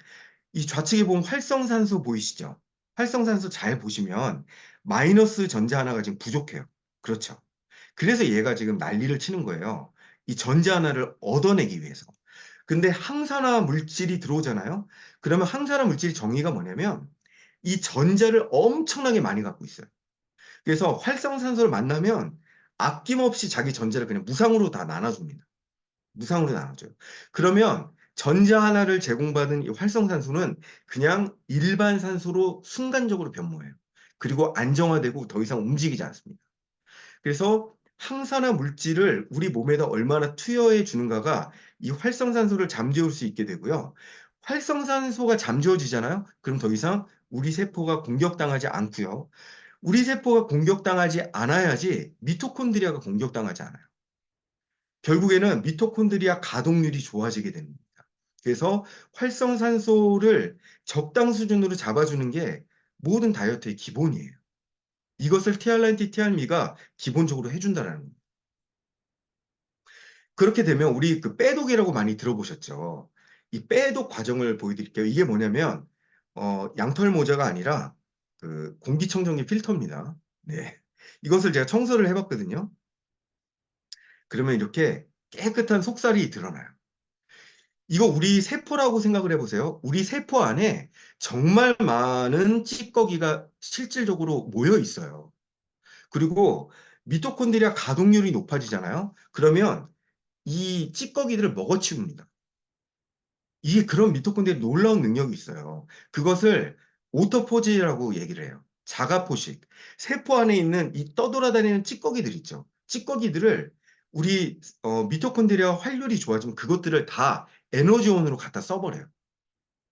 이 좌측에 보면 활성산소 보이시죠? 활성산소 잘 보시면 마이너스 전자 하나가 지금 부족해요. 그렇죠. 그래서 얘가 지금 난리를 치는 거예요. 이 전자 하나를 얻어내기 위해서. 근데 항산화 물질이 들어오잖아요. 그러면 항산화 물질의 정의가 뭐냐면 이 전자를 엄청나게 많이 갖고 있어요. 그래서 활성산소를 만나면 아낌없이 자기 전자를 그냥 무상으로 다 나눠줍니다. 무상으로 나눠줘요. 그러면 전자 하나를 제공받은 이 활성산소는 그냥 일반 산소로 순간적으로 변모해요. 그리고 안정화되고 더 이상 움직이지 않습니다. 그래서 항산화 물질을 우리 몸에다 얼마나 투여해 주는가가 이 활성산소를 잠재울 수 있게 되고요. 활성산소가 잠재워지잖아요. 그럼 더 이상 우리 세포가 공격당하지 않고요. 우리 세포가 공격당하지 않아야지 미토콘드리아가 공격당하지 않아요. 결국에는 미토콘드리아 가동률이 좋아지게 됩니다. 그래서 활성산소를 적당 수준으로 잡아주는 게 모든 다이어트의 기본이에요. 이것을 티알라인티 티알미가 기본적으로 해준다는 겁니다. 그렇게 되면 우리 그 빼독이라고 많이 들어보셨죠. 이 빼독 과정을 보여드릴게요. 이게 뭐냐면 양털 모자가 아니라 그 공기청정기 필터입니다. 네, 이것을 제가 청소를 해봤거든요. 그러면 이렇게 깨끗한 속살이 드러나요. 이거 우리 세포라고 생각을 해보세요. 우리 세포 안에 정말 많은 찌꺼기가 실질적으로 모여 있어요. 그리고 미토콘드리아 가동률이 높아지잖아요. 그러면 이 찌꺼기들을 먹어치웁니다. 이게 그런 미토콘드리아 놀라운 능력이 있어요. 그것을 오토포지라고 얘기를 해요. 자가포식. 세포 안에 있는 이 떠돌아다니는 찌꺼기들 있죠. 찌꺼기들을 우리 미토콘드리아 활률이 좋아지면 그것들을 다 에너지원으로 갖다 써버려요.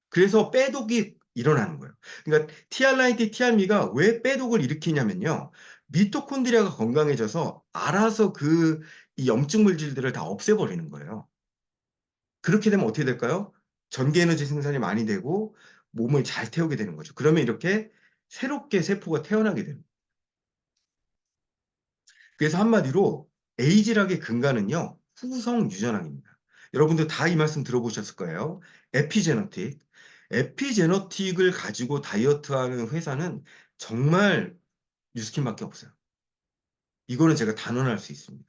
그래서 빼독이 일어나는 거예요. 그러니까 티알라인티 티알미가 왜 빼독을 일으키냐면요. 미토콘드리아가 건강해져서 알아서 이 염증 물질들을 다 없애버리는 거예요. 그렇게 되면 어떻게 될까요? 전기 에너지 생산이 많이 되고 몸을 잘 태우게 되는 거죠. 그러면 이렇게 새롭게 세포가 태어나게 됩니다. 그래서 한마디로 에이지락의 근간은요. 후성 유전학입니다. 여러분들 다 이 말씀 들어보셨을 거예요. 에피제너틱. 에피제너틱을 가지고 다이어트하는 회사는 정말 뉴스킨밖에 없어요. 이거는 제가 단언할 수 있습니다.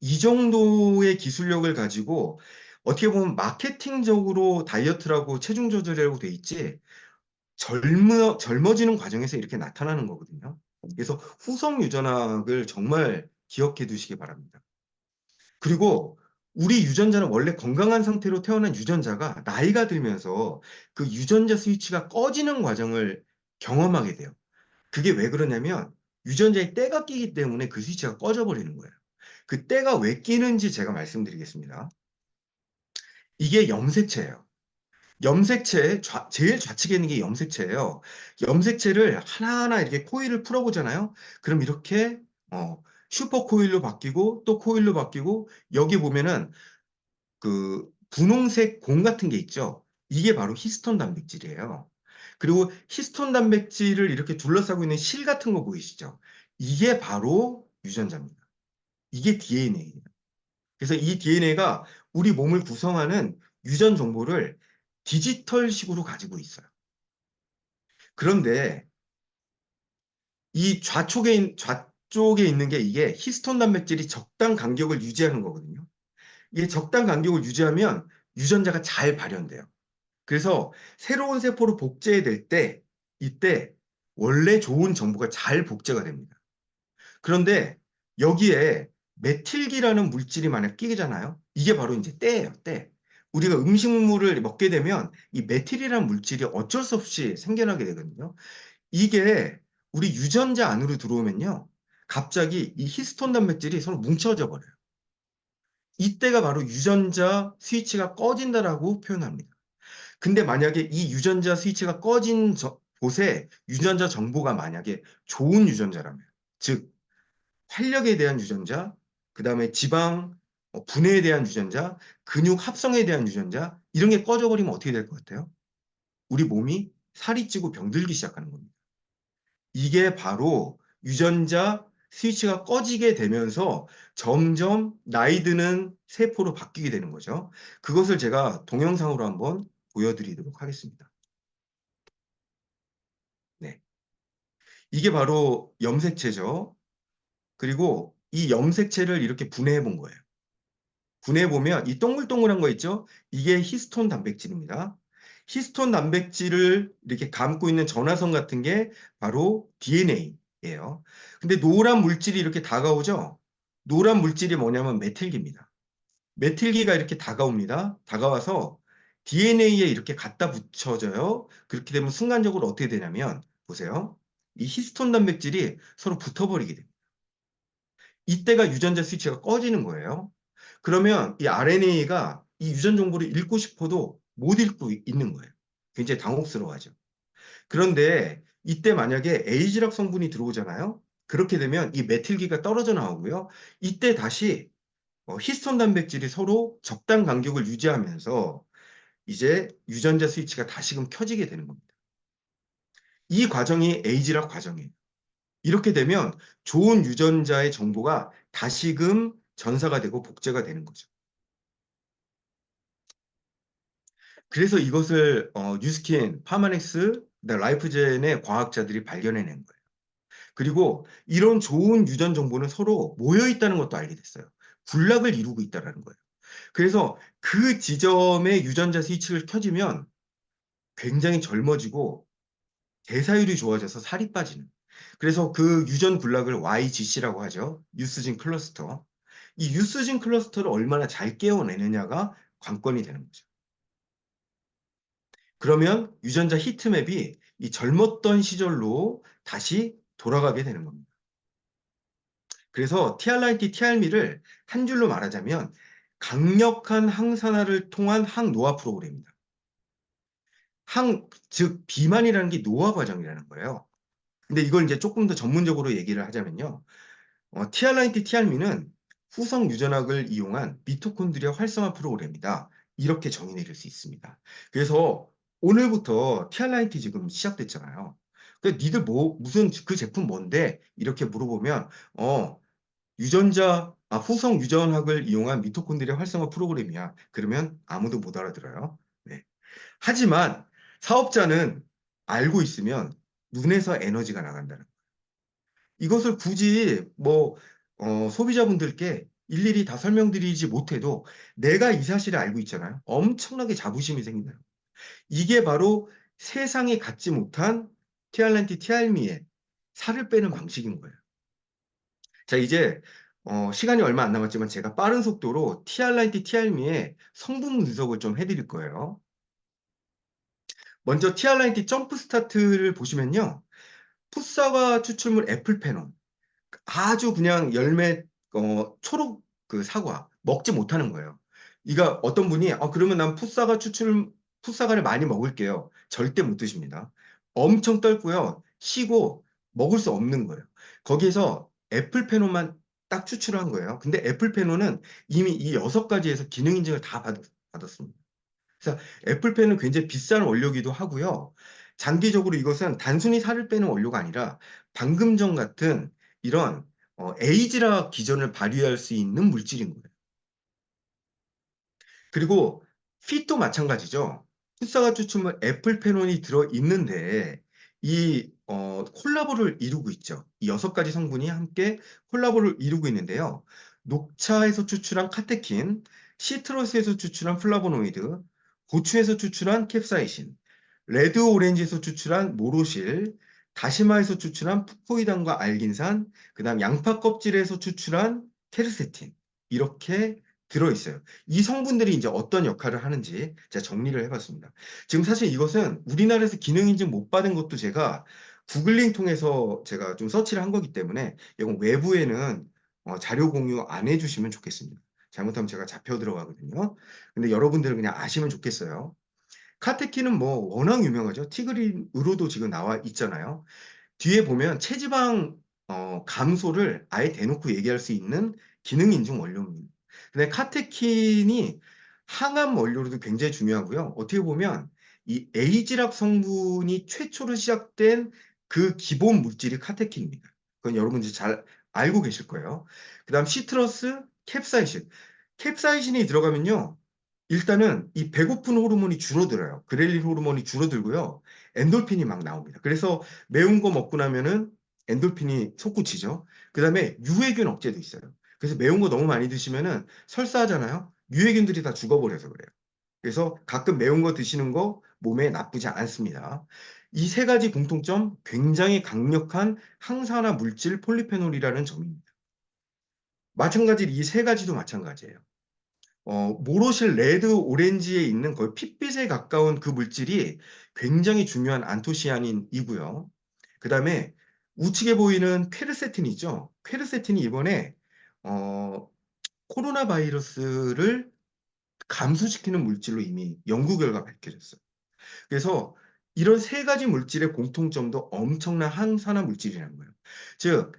이 정도의 기술력을 가지고 어떻게 보면 마케팅적으로 다이어트라고 체중 조절이라고 돼 있지 젊어지는 과정에서 이렇게 나타나는 거거든요. 그래서 후성 유전학을 정말 기억해 두시기 바랍니다. 그리고 우리 유전자는 원래 건강한 상태로 태어난 유전자가 나이가 들면서 그 유전자 스위치가 꺼지는 과정을 경험하게 돼요. 그게 왜 그러냐면 유전자에 때가 끼기 때문에 그 스위치가 꺼져 버리는 거예요. 그 때가 왜 끼는지 제가 말씀드리겠습니다. 이게 염색체예요. 염색체의 제일 좌측에 있는 게 염색체예요. 염색체를 하나하나 이렇게 코일을 풀어보잖아요. 그럼 이렇게 슈퍼 코일로 바뀌고 또 코일로 바뀌고, 여기 보면은 그 분홍색 공 같은 게 있죠. 이게 바로 히스톤 단백질이에요. 그리고 히스톤 단백질을 이렇게 둘러싸고 있는 실 같은 거 보이시죠? 이게 바로 유전자입니다. 이게 DNA예요. 그래서 이 DNA가 우리 몸을 구성하는 유전 정보를 디지털식으로 가지고 있어요. 그런데 이 좌쪽에 있는 게 이게 히스톤 단백질이 적당 간격을 유지하는 거거든요. 이게 적당 간격을 유지하면 유전자가 잘 발현돼요. 그래서 새로운 세포로 복제될 때 이때 원래 좋은 정보가 잘 복제가 됩니다. 그런데 여기에 메틸기라는 물질이 만약 끼잖아요. 이게 바로 이제 때예요, 때. 우리가 음식물을 먹게 되면 이 메틸이라는 물질이 어쩔 수 없이 생겨나게 되거든요. 이게 우리 유전자 안으로 들어오면요, 갑자기 이 히스톤 단백질이 서로 뭉쳐져 버려요. 이때가 바로 유전자 스위치가 꺼진다라고 표현합니다. 근데 만약에 이 유전자 스위치가 꺼진 곳에 유전자 정보가 만약에 좋은 유전자라면, 즉 활력에 대한 유전자, 그 다음에 지방 분해에 대한 유전자, 근육 합성에 대한 유전자, 이런 게 꺼져버리면 어떻게 될 것 같아요? 우리 몸이 살이 찌고 병들기 시작하는 겁니다. 이게 바로 유전자 스위치가 꺼지게 되면서 점점 나이 드는 세포로 바뀌게 되는 거죠. 그것을 제가 동영상으로 한번 보여드리도록 하겠습니다. 네. 이게 바로 염색체죠. 그리고 이 염색체를 이렇게 분해해 본 거예요. 분해해 보면 이 동글동글한 거 있죠? 이게 히스톤 단백질입니다. 히스톤 단백질을 이렇게 감고 있는 전화선 같은 게 바로 DNA예요. 근데 노란 물질이 이렇게 다가오죠? 노란 물질이 뭐냐면 메틸기입니다. 메틸기가 이렇게 다가옵니다. 다가와서 DNA에 이렇게 갖다 붙여져요. 그렇게 되면 순간적으로 어떻게 되냐면, 보세요. 이 히스톤 단백질이 서로 붙어버리게 됩니다. 이때가 유전자 스위치가 꺼지는 거예요. 그러면 이 RNA가 이 유전 정보를 읽고 싶어도 못 읽고 있는 거예요. 굉장히 당혹스러워하죠. 그런데 이때 만약에 에이지락 성분이 들어오잖아요. 그렇게 되면 이 메틸기가 떨어져 나오고요. 이때 다시 히스톤 단백질이 서로 적당 간격을 유지하면서 이제 유전자 스위치가 다시금 켜지게 되는 겁니다. 이 과정이 에이지락 과정이에요. 이렇게 되면 좋은 유전자의 정보가 다시금 전사가 되고 복제가 되는 거죠. 그래서 이것을 뉴스킨, 파마넥스, 라이프젠의 과학자들이 발견해낸 거예요. 그리고 이런 좋은 유전 정보는 서로 모여 있다는 것도 알게 됐어요. 군락을 이루고 있다는 거예요. 그래서 그 지점에 유전자 스위치를 켜지면 굉장히 젊어지고 대사율이 좋아져서 살이 빠지는. 그래서 그 유전 군락을 YGC라고 하죠. 유스진 클러스터. 이 유스진 클러스터를 얼마나 잘 깨워내느냐가 관건이 되는 거죠. 그러면 유전자 히트맵이 이 젊었던 시절로 다시 돌아가게 되는 겁니다. 그래서 TRIT, TRM를 한 줄로 말하자면 강력한 항산화를 통한 항노화 프로그램입니다. 즉 비만이라는 게 노화 과정이라는 거예요. 근데 이걸 이제 조금 더 전문적으로 얘기를 하자면요. TRIT, TRM는 후성 유전학을 이용한 미토콘드리아 활성화 프로그램이다. 이렇게 정의 내릴 수 있습니다. 그래서 오늘부터 TRIT 지금 시작됐잖아요. 니들 무슨 그 제품 뭔데? 이렇게 물어보면 후성 유전학을 이용한 미토콘드리아 활성화 프로그램이야. 그러면 아무도 못 알아들어요. 네. 하지만 사업자는 알고 있으면 눈에서 에너지가 나간다는 거예요. 이것을 굳이 소비자분들께 일일이 다 설명드리지 못해도 내가 이 사실을 알고 있잖아요. 엄청나게 자부심이 생긴다. 이게 바로 세상이 갖지 못한 TRNT, TRM의 살을 빼는 방식인 거예요. 자, 이제 시간이 얼마 안 남았지만 제가 빠른 속도로 TRNT, TRM의 성분 분석을 좀 해드릴 거예요. 먼저 TRNT 점프 스타트를 보시면요. 풋사과 추출물 애플페논. 아주 그냥 열매 초록 그 사과 먹지 못하는 거예요. 이가 어떤 분이 그러면 난 풋사과를 많이 먹을게요. 절대 못 드십니다. 엄청 떫고요. 시고 먹을 수 없는 거예요. 거기에서 애플페논만 딱 추출한 거예요. 근데 애플페논은 이미 이 6가지에서 기능 인증을 다 받았습니다. 그래서 애플펜은 굉장히 비싼 원료기도 하고요. 장기적으로 이것은 단순히 살을 빼는 원료가 아니라 방금전 같은 이런 에이즈락 기전을 발휘할 수 있는 물질인 거예요. 그리고 핏도 마찬가지죠. 풋사과 추출물 애플페논이 들어있는데 이 콜라보를 이루고 있죠. 이 6가지 성분이 함께 콜라보를 이루고 있는데요. 녹차에서 추출한 카테킨, 시트러스에서 추출한 플라보노이드, 고추에서 추출한 캡사이신, 레드 오렌지에서 추출한 모로실, 다시마에서 추출한 푸코이단과 알긴산, 그다음 양파 껍질에서 추출한 케르세틴 이렇게 들어있어요. 이 성분들이 이제 어떤 역할을 하는지 제가 정리를 해봤습니다. 지금 사실 이것은 우리나라에서 기능 인증 못 받은 것도 제가 구글링 통해서 제가 좀 서치를 한 거기 때문에 이건 외부에는 자료 공유 안 해주시면 좋겠습니다. 잘못하면 제가 잡혀 들어가거든요. 근데 여러분들은 그냥 아시면 좋겠어요. 카테킨은 뭐 워낙 유명하죠. 티그린으로도 지금 나와 있잖아요. 뒤에 보면 체지방 감소를 아예 대놓고 얘기할 수 있는 기능 인증 원료입니다. 근데 카테킨이 항암 원료로도 굉장히 중요하고요. 어떻게 보면 이 에이지락 성분이 최초로 시작된 그 기본 물질이 카테킨입니다. 그건 여러분들이 잘 알고 계실 거예요. 그다음 시트러스, 캡사이신. 캡사이신이 들어가면요. 일단은 이 배고픈 호르몬이 줄어들어요. 그렐린 호르몬이 줄어들고요. 엔돌핀이 막 나옵니다. 그래서 매운 거 먹고 나면은 엔돌핀이 솟구치죠. 그다음에 유해균 억제도 있어요. 그래서 매운 거 너무 많이 드시면은 설사하잖아요. 유해균들이 다 죽어버려서 그래요. 그래서 가끔 매운 거 드시는 거 몸에 나쁘지 않습니다. 이 3가지 공통점, 굉장히 강력한 항산화 물질 폴리페놀이라는 점입니다. 마찬가지로 이 3가지도 마찬가지예요. 모로실 레드 오렌지에 있는 거의 핏빛에 가까운 그 물질이 굉장히 중요한 안토시아닌이고요. 그 다음에 우측에 보이는 퀘르세틴이죠. 퀘르세틴이 이번에 코로나 바이러스를 감소시키는 물질로 이미 연구 결과 밝혀졌어요. 그래서 이런 3가지 물질의 공통점도 엄청난 항산화 물질이라는 거예요. 즉,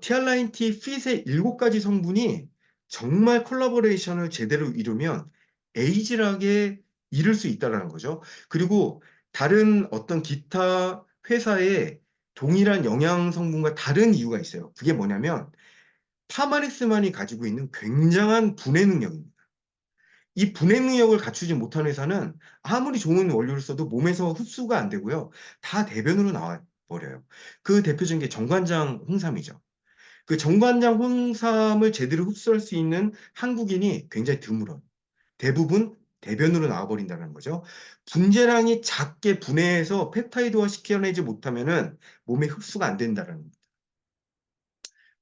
티알라인-T 핏의 7가지 성분이 정말 콜라보레이션을 제대로 이루면 에이즈락에 이를 수 있다는 거죠. 그리고 다른 어떤 기타 회사의 동일한 영양 성분과 다른 이유가 있어요. 그게 뭐냐면 파마리스만이 가지고 있는 굉장한 분해 능력입니다. 이 분해 능력을 갖추지 못한 회사는 아무리 좋은 원료를 써도 몸에서 흡수가 안 되고요. 다 대변으로 나와 버려요. 그 대표적인 게 정관장 홍삼이죠. 그 정관장 홍삼을 제대로 흡수할 수 있는 한국인이 굉장히 드물어요. 대부분 대변으로 나와버린다는 거죠. 분재량이 작게 분해해서 펩타이드화 시켜내지 못하면은 몸에 흡수가 안 된다는 겁니다.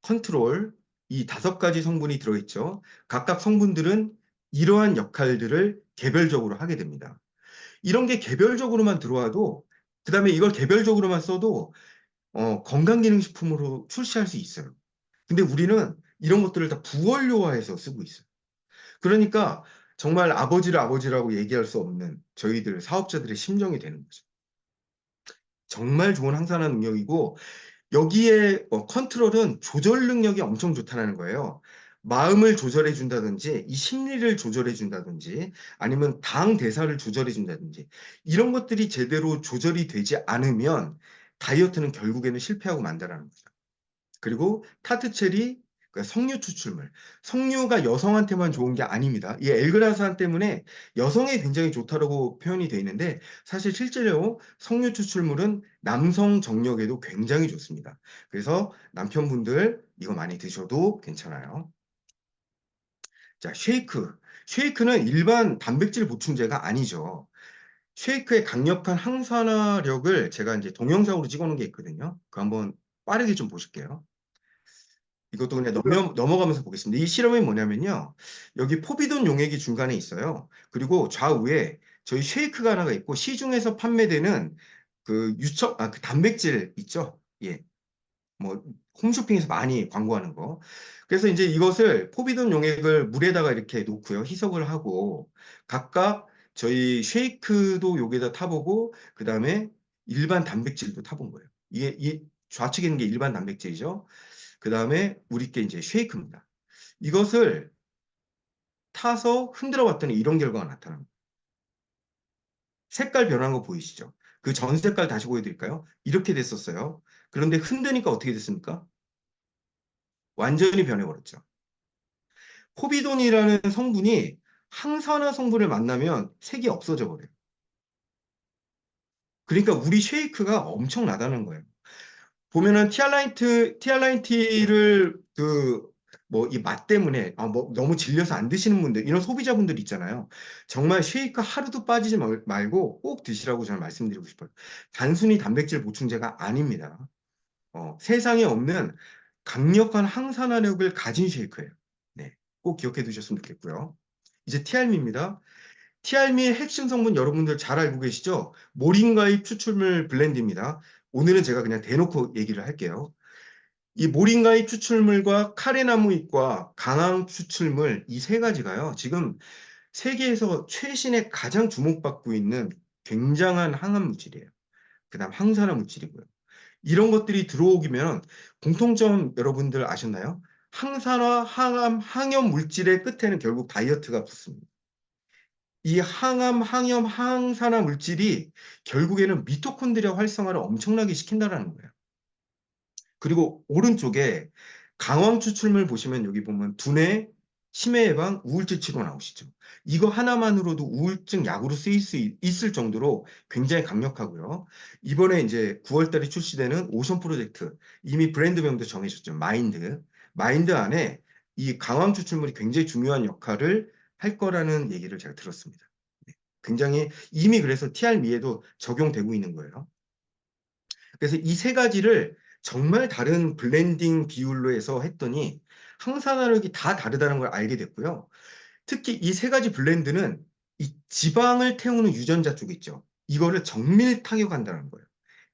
컨트롤, 이 5가지 성분이 들어있죠. 각각 성분들은 이러한 역할들을 개별적으로 하게 됩니다. 이런 게 개별적으로만 들어와도 그 다음에 이걸 개별적으로만 써도 건강기능식품으로 출시할 수 있어요. 근데 우리는 이런 것들을 다 부원료화해서 쓰고 있어요. 그러니까 정말 아버지를 아버지라고 얘기할 수 없는 저희들 사업자들의 심정이 되는 거죠. 정말 좋은 항산화 능력이고 여기에 컨트롤은 조절 능력이 엄청 좋다는 거예요. 마음을 조절해 준다든지 이 심리를 조절해 준다든지 아니면 당 대사를 조절해 준다든지 이런 것들이 제대로 조절이 되지 않으면 다이어트는 결국에는 실패하고 만다라는 거죠. 그리고 타트체리, 그러니까 석류 추출물. 석류가 여성한테만 좋은 게 아닙니다. 이 엘그라산 때문에 여성에 굉장히 좋다라고 표현이 되어 있는데 사실 실제로 석류 추출물은 남성 정력에도 굉장히 좋습니다. 그래서 남편분들 이거 많이 드셔도 괜찮아요. 자, 쉐이크. 쉐이크는 일반 단백질 보충제가 아니죠. 쉐이크의 강력한 항산화력을 제가 이제 동영상으로 찍어놓은 게 있거든요. 그거 한번 빠르게 좀 보실게요. 이것도 그냥 넘어가면서 보겠습니다. 이 실험이 뭐냐면요. 여기 포비돈 용액이 중간에 있어요. 그리고 좌우에 저희 쉐이크가 하나가 있고 시중에서 판매되는 그 그 단백질 있죠. 예. 뭐 홈쇼핑에서 많이 광고하는 거. 그래서 이제 이것을 포비돈 용액을 물에다가 이렇게 놓고요. 희석을 하고 각각 저희 쉐이크도 여기다 타보고 그다음에 일반 단백질도 타본 거예요. 이게 이 좌측에 있는 게 일반 단백질이죠. 그다음에 우리 게 이제 쉐이크입니다. 이것을 타서 흔들어 봤더니 이런 결과가 나타납니다. 색깔 변한 거 보이시죠? 그 전 색깔 다시 보여드릴까요? 이렇게 됐었어요. 그런데 흔드니까 어떻게 됐습니까? 완전히 변해버렸죠. 포비돈이라는 성분이 항산화 성분을 만나면 색이 없어져 버려요. 그러니까 우리 쉐이크가 엄청나다는 거예요. 보면은 티알라인티를 뭐 이 맛 때문에 뭐 너무 질려서 안 드시는 분들 이런 소비자분들 있잖아요. 정말 쉐이크 하루도 빠지지 말고 꼭 드시라고 저는 말씀드리고 싶어요. 단순히 단백질 보충제가 아닙니다. 세상에 없는 강력한 항산화력을 가진 쉐이크예요. 네, 꼭 기억해 두셨으면 좋겠고요. 이제 티알미입니다. 티알미의 핵심 성분 여러분들 잘 알고 계시죠? 모링가잎 추출물 블렌드입니다. 오늘은 제가 그냥 대놓고 얘기를 할게요. 이 모링가잎 추출물과 카레나무 잎과 강황 추출물 이 세 가지가요. 지금 세계에서 최신의 가장 주목받고 있는 굉장한 항암 물질이에요. 그다음 항산화 물질이고요. 이런 것들이 들어오기면 공통점 여러분들 아셨나요? 항산화, 항암, 항염 물질의 끝에는 결국 다이어트가 붙습니다. 이 항암, 항염, 항산화 물질이 결국에는 미토콘드리아 활성화를 엄청나게 시킨다는 거예요. 그리고 오른쪽에 강황 추출물 보시면 여기 보면 두뇌, 치매 예방, 우울증 치료 나오시죠. 이거 하나만으로도 우울증 약으로 쓰일 수 있을 정도로 굉장히 강력하고요. 이번에 이제 9월 달에 출시되는 오션 프로젝트 이미 브랜드명도 정해졌죠. 마인드. 마인드 안에 이 강황 추출물이 굉장히 중요한 역할을 할 거라는 얘기를 제가 들었습니다. 네. 굉장히 이미 그래서 TR미에도 적용되고 있는 거예요. 그래서 이 세 가지를 정말 다른 블렌딩 비율로 해서 했더니 항산화력이 다 다르다는 걸 알게 됐고요. 특히 이 세 가지 블렌드는 이 지방을 태우는 유전자 쪽 있죠. 이거를 정밀 타격한다는 거예요.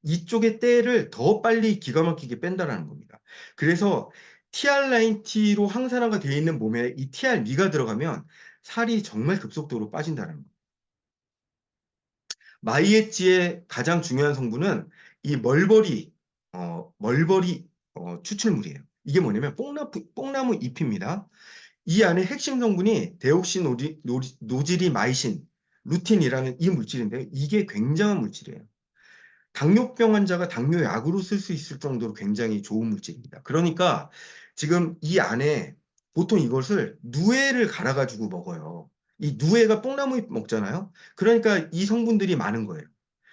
이쪽의 때를 더 빨리 기가 막히게 뺀다는 겁니다. 그래서 TR90로 항산화가 되어 있는 몸에 이 TR미가 들어가면 살이 정말 급속도로 빠진다는 거예요. 마이엣지의 가장 중요한 성분은 이 멀버리 추출물이에요. 이게 뭐냐면 뽕나무 잎입니다. 이 안에 핵심 성분이 데옥시노지리마이신, 루틴이라는 이 물질인데요. 이게 굉장한 물질이에요. 당뇨병 환자가 당뇨약으로 쓸 수 있을 정도로 굉장히 좋은 물질입니다. 그러니까 지금 이 안에 보통 이것을 누에를 갈아가지고 먹어요. 이 누에가 뽕나무 잎 먹잖아요. 그러니까 이 성분들이 많은 거예요.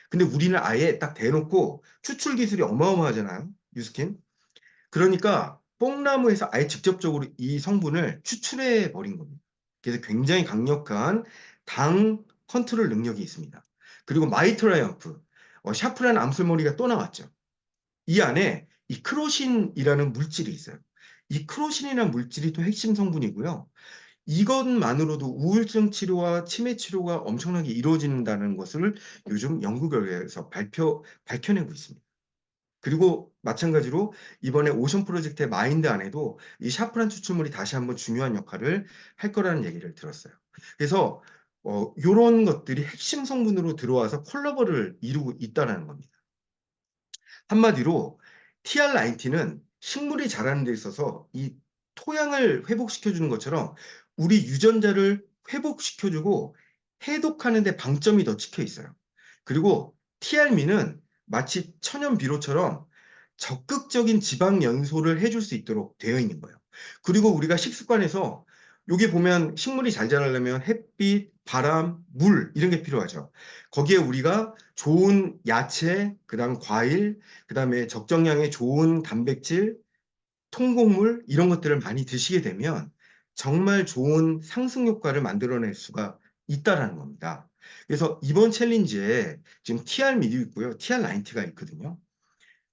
근데 우리는 아예 딱 대놓고 추출 기술이 어마어마하잖아요. 유스킨. 그러니까 뽕나무에서 아예 직접적으로 이 성분을 추출해 버린 겁니다. 그래서 굉장히 강력한 당 컨트롤 능력이 있습니다. 그리고 마이트라이언프, 샤프란 암술머리가 또 나왔죠. 이 안에 이 크로신이라는 물질이 있어요. 이 크로신이라는 물질이 또 핵심 성분이고요. 이것만으로도 우울증 치료와 치매 치료가 엄청나게 이루어진다는 것을 요즘 연구 결과에서 밝혀내고 있습니다. 그리고 마찬가지로 이번에 오션 프로젝트의 마인드 안에도 이 샤프란 추출물이 다시 한번 중요한 역할을 할 거라는 얘기를 들었어요. 그래서 이런 것들이 핵심 성분으로 들어와서 콜라보를 이루고 있다는 겁니다. 한마디로 TR90는 식물이 자라는 데 있어서 이 토양을 회복시켜주는 것처럼 우리 유전자를 회복시켜주고 해독하는 데 방점이 더 찍혀 있어요. 그리고 TR미는 마치 천연 비료처럼 적극적인 지방 연소를 해줄 수 있도록 되어 있는 거예요. 그리고 우리가 식습관에서 여기 보면 식물이 잘 자라려면 햇빛, 바람, 물 이런 게 필요하죠. 거기에 우리가 좋은 야채, 그다음 과일, 그다음에 적정량의 좋은 단백질, 통곡물 이런 것들을 많이 드시게 되면 정말 좋은 상승 효과를 만들어낼 수가 있다라는 겁니다. 그래서 이번 챌린지에 지금 TR 미디어 있고요. TR90가 있거든요.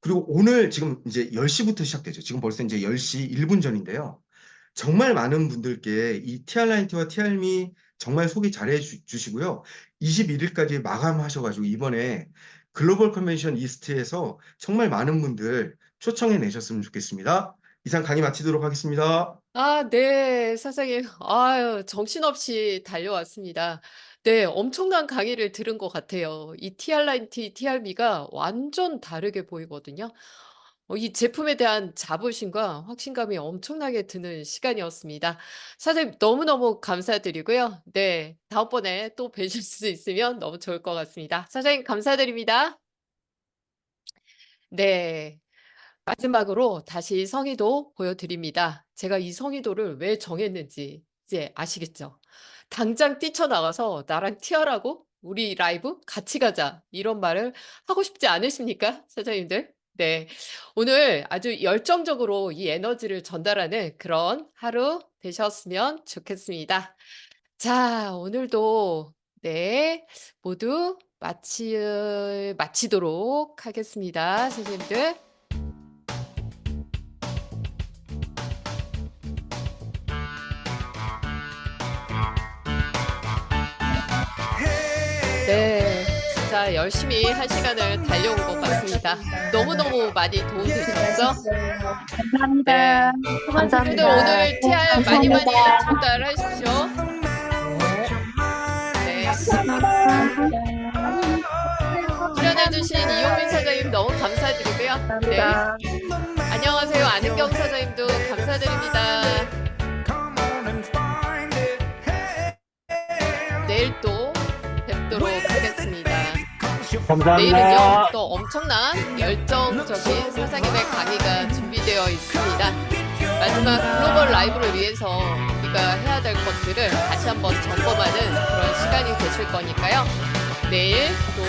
그리고 오늘 지금 이제 10시부터 시작되죠. 지금 벌써 이제 10시 1분 전인데요. 정말 많은 분들께 이 TR90와 TR미 정말 소개 잘해 주시고요. 21일까지 마감하셔가지고 이번에 글로벌 컨벤션 이스트에서 정말 많은 분들 초청해 내셨으면 좋겠습니다. 이상 강의 마치도록 하겠습니다. 아, 네, 사장님. 아유, 정신없이 달려왔습니다. 네, 엄청난 강의를 들은 것 같아요. 이 TR9T, TRB가 완전 다르게 보이거든요. 이 제품에 대한 자부심과 확신감이 엄청나게 드는 시간이었습니다. 사장님, 너무너무 감사드리고요. 네, 다음번에 또 뵈실 수 있으면 너무 좋을 것 같습니다. 사장님, 감사드립니다. 네. 마지막으로 다시 성의도 보여드립니다. 제가 이 성의도를 왜 정했는지 이제 아시겠죠? 당장 뛰쳐나가서 나랑 티어라고 우리 라이브 같이 가자 이런 말을 하고 싶지 않으십니까? 사장님들? 네. 오늘 아주 열정적으로 이 에너지를 전달하는 그런 하루 되셨으면 좋겠습니다. 자, 오늘도 네, 모두 마치도록 하겠습니다. 선생님들. 네, 진짜 열심히 한 시간을 달려온 것 같습니다. 너무너무 많이 도움 되셨죠? 감사합니다. 네. 감사합니다. 여러분들 오늘 TR 많이 많이 전달하십시오. 네. 출연해주신 이용민 사장님 너무 감사드리고요. 네. 안녕하세요. 안은경 사장님도 감사드립니다. 내일 또 뵙도록 하겠습니다. 내일은요, 또 엄청난 열정적인 사장님의 강의가 준비되어 있습니다. 마지막 글로벌 라이브를 위해서 우리가 해야 될 것들을 다시 한번 점검하는 그런 시간이 되실 거니까요. 내일 또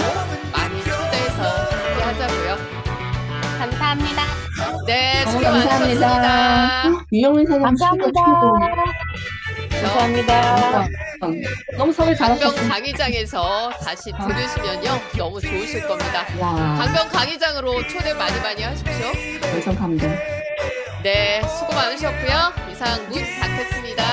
많이 초대해서 함께 하자고요. 감사합니다. 네, 수고 많으셨습니다. 유영민 사장님 감사합니다. 감사합니다. 너무 섭외 강병 잘하셨습니다. 강의장에서 다시 들으시면요 너무 좋으실 겁니다. 와, 강병 강의장으로 초대 많이 많이 하십시오. 완전 감동. 네, 수고 많으셨고요. 이상 문 닫겠습니다.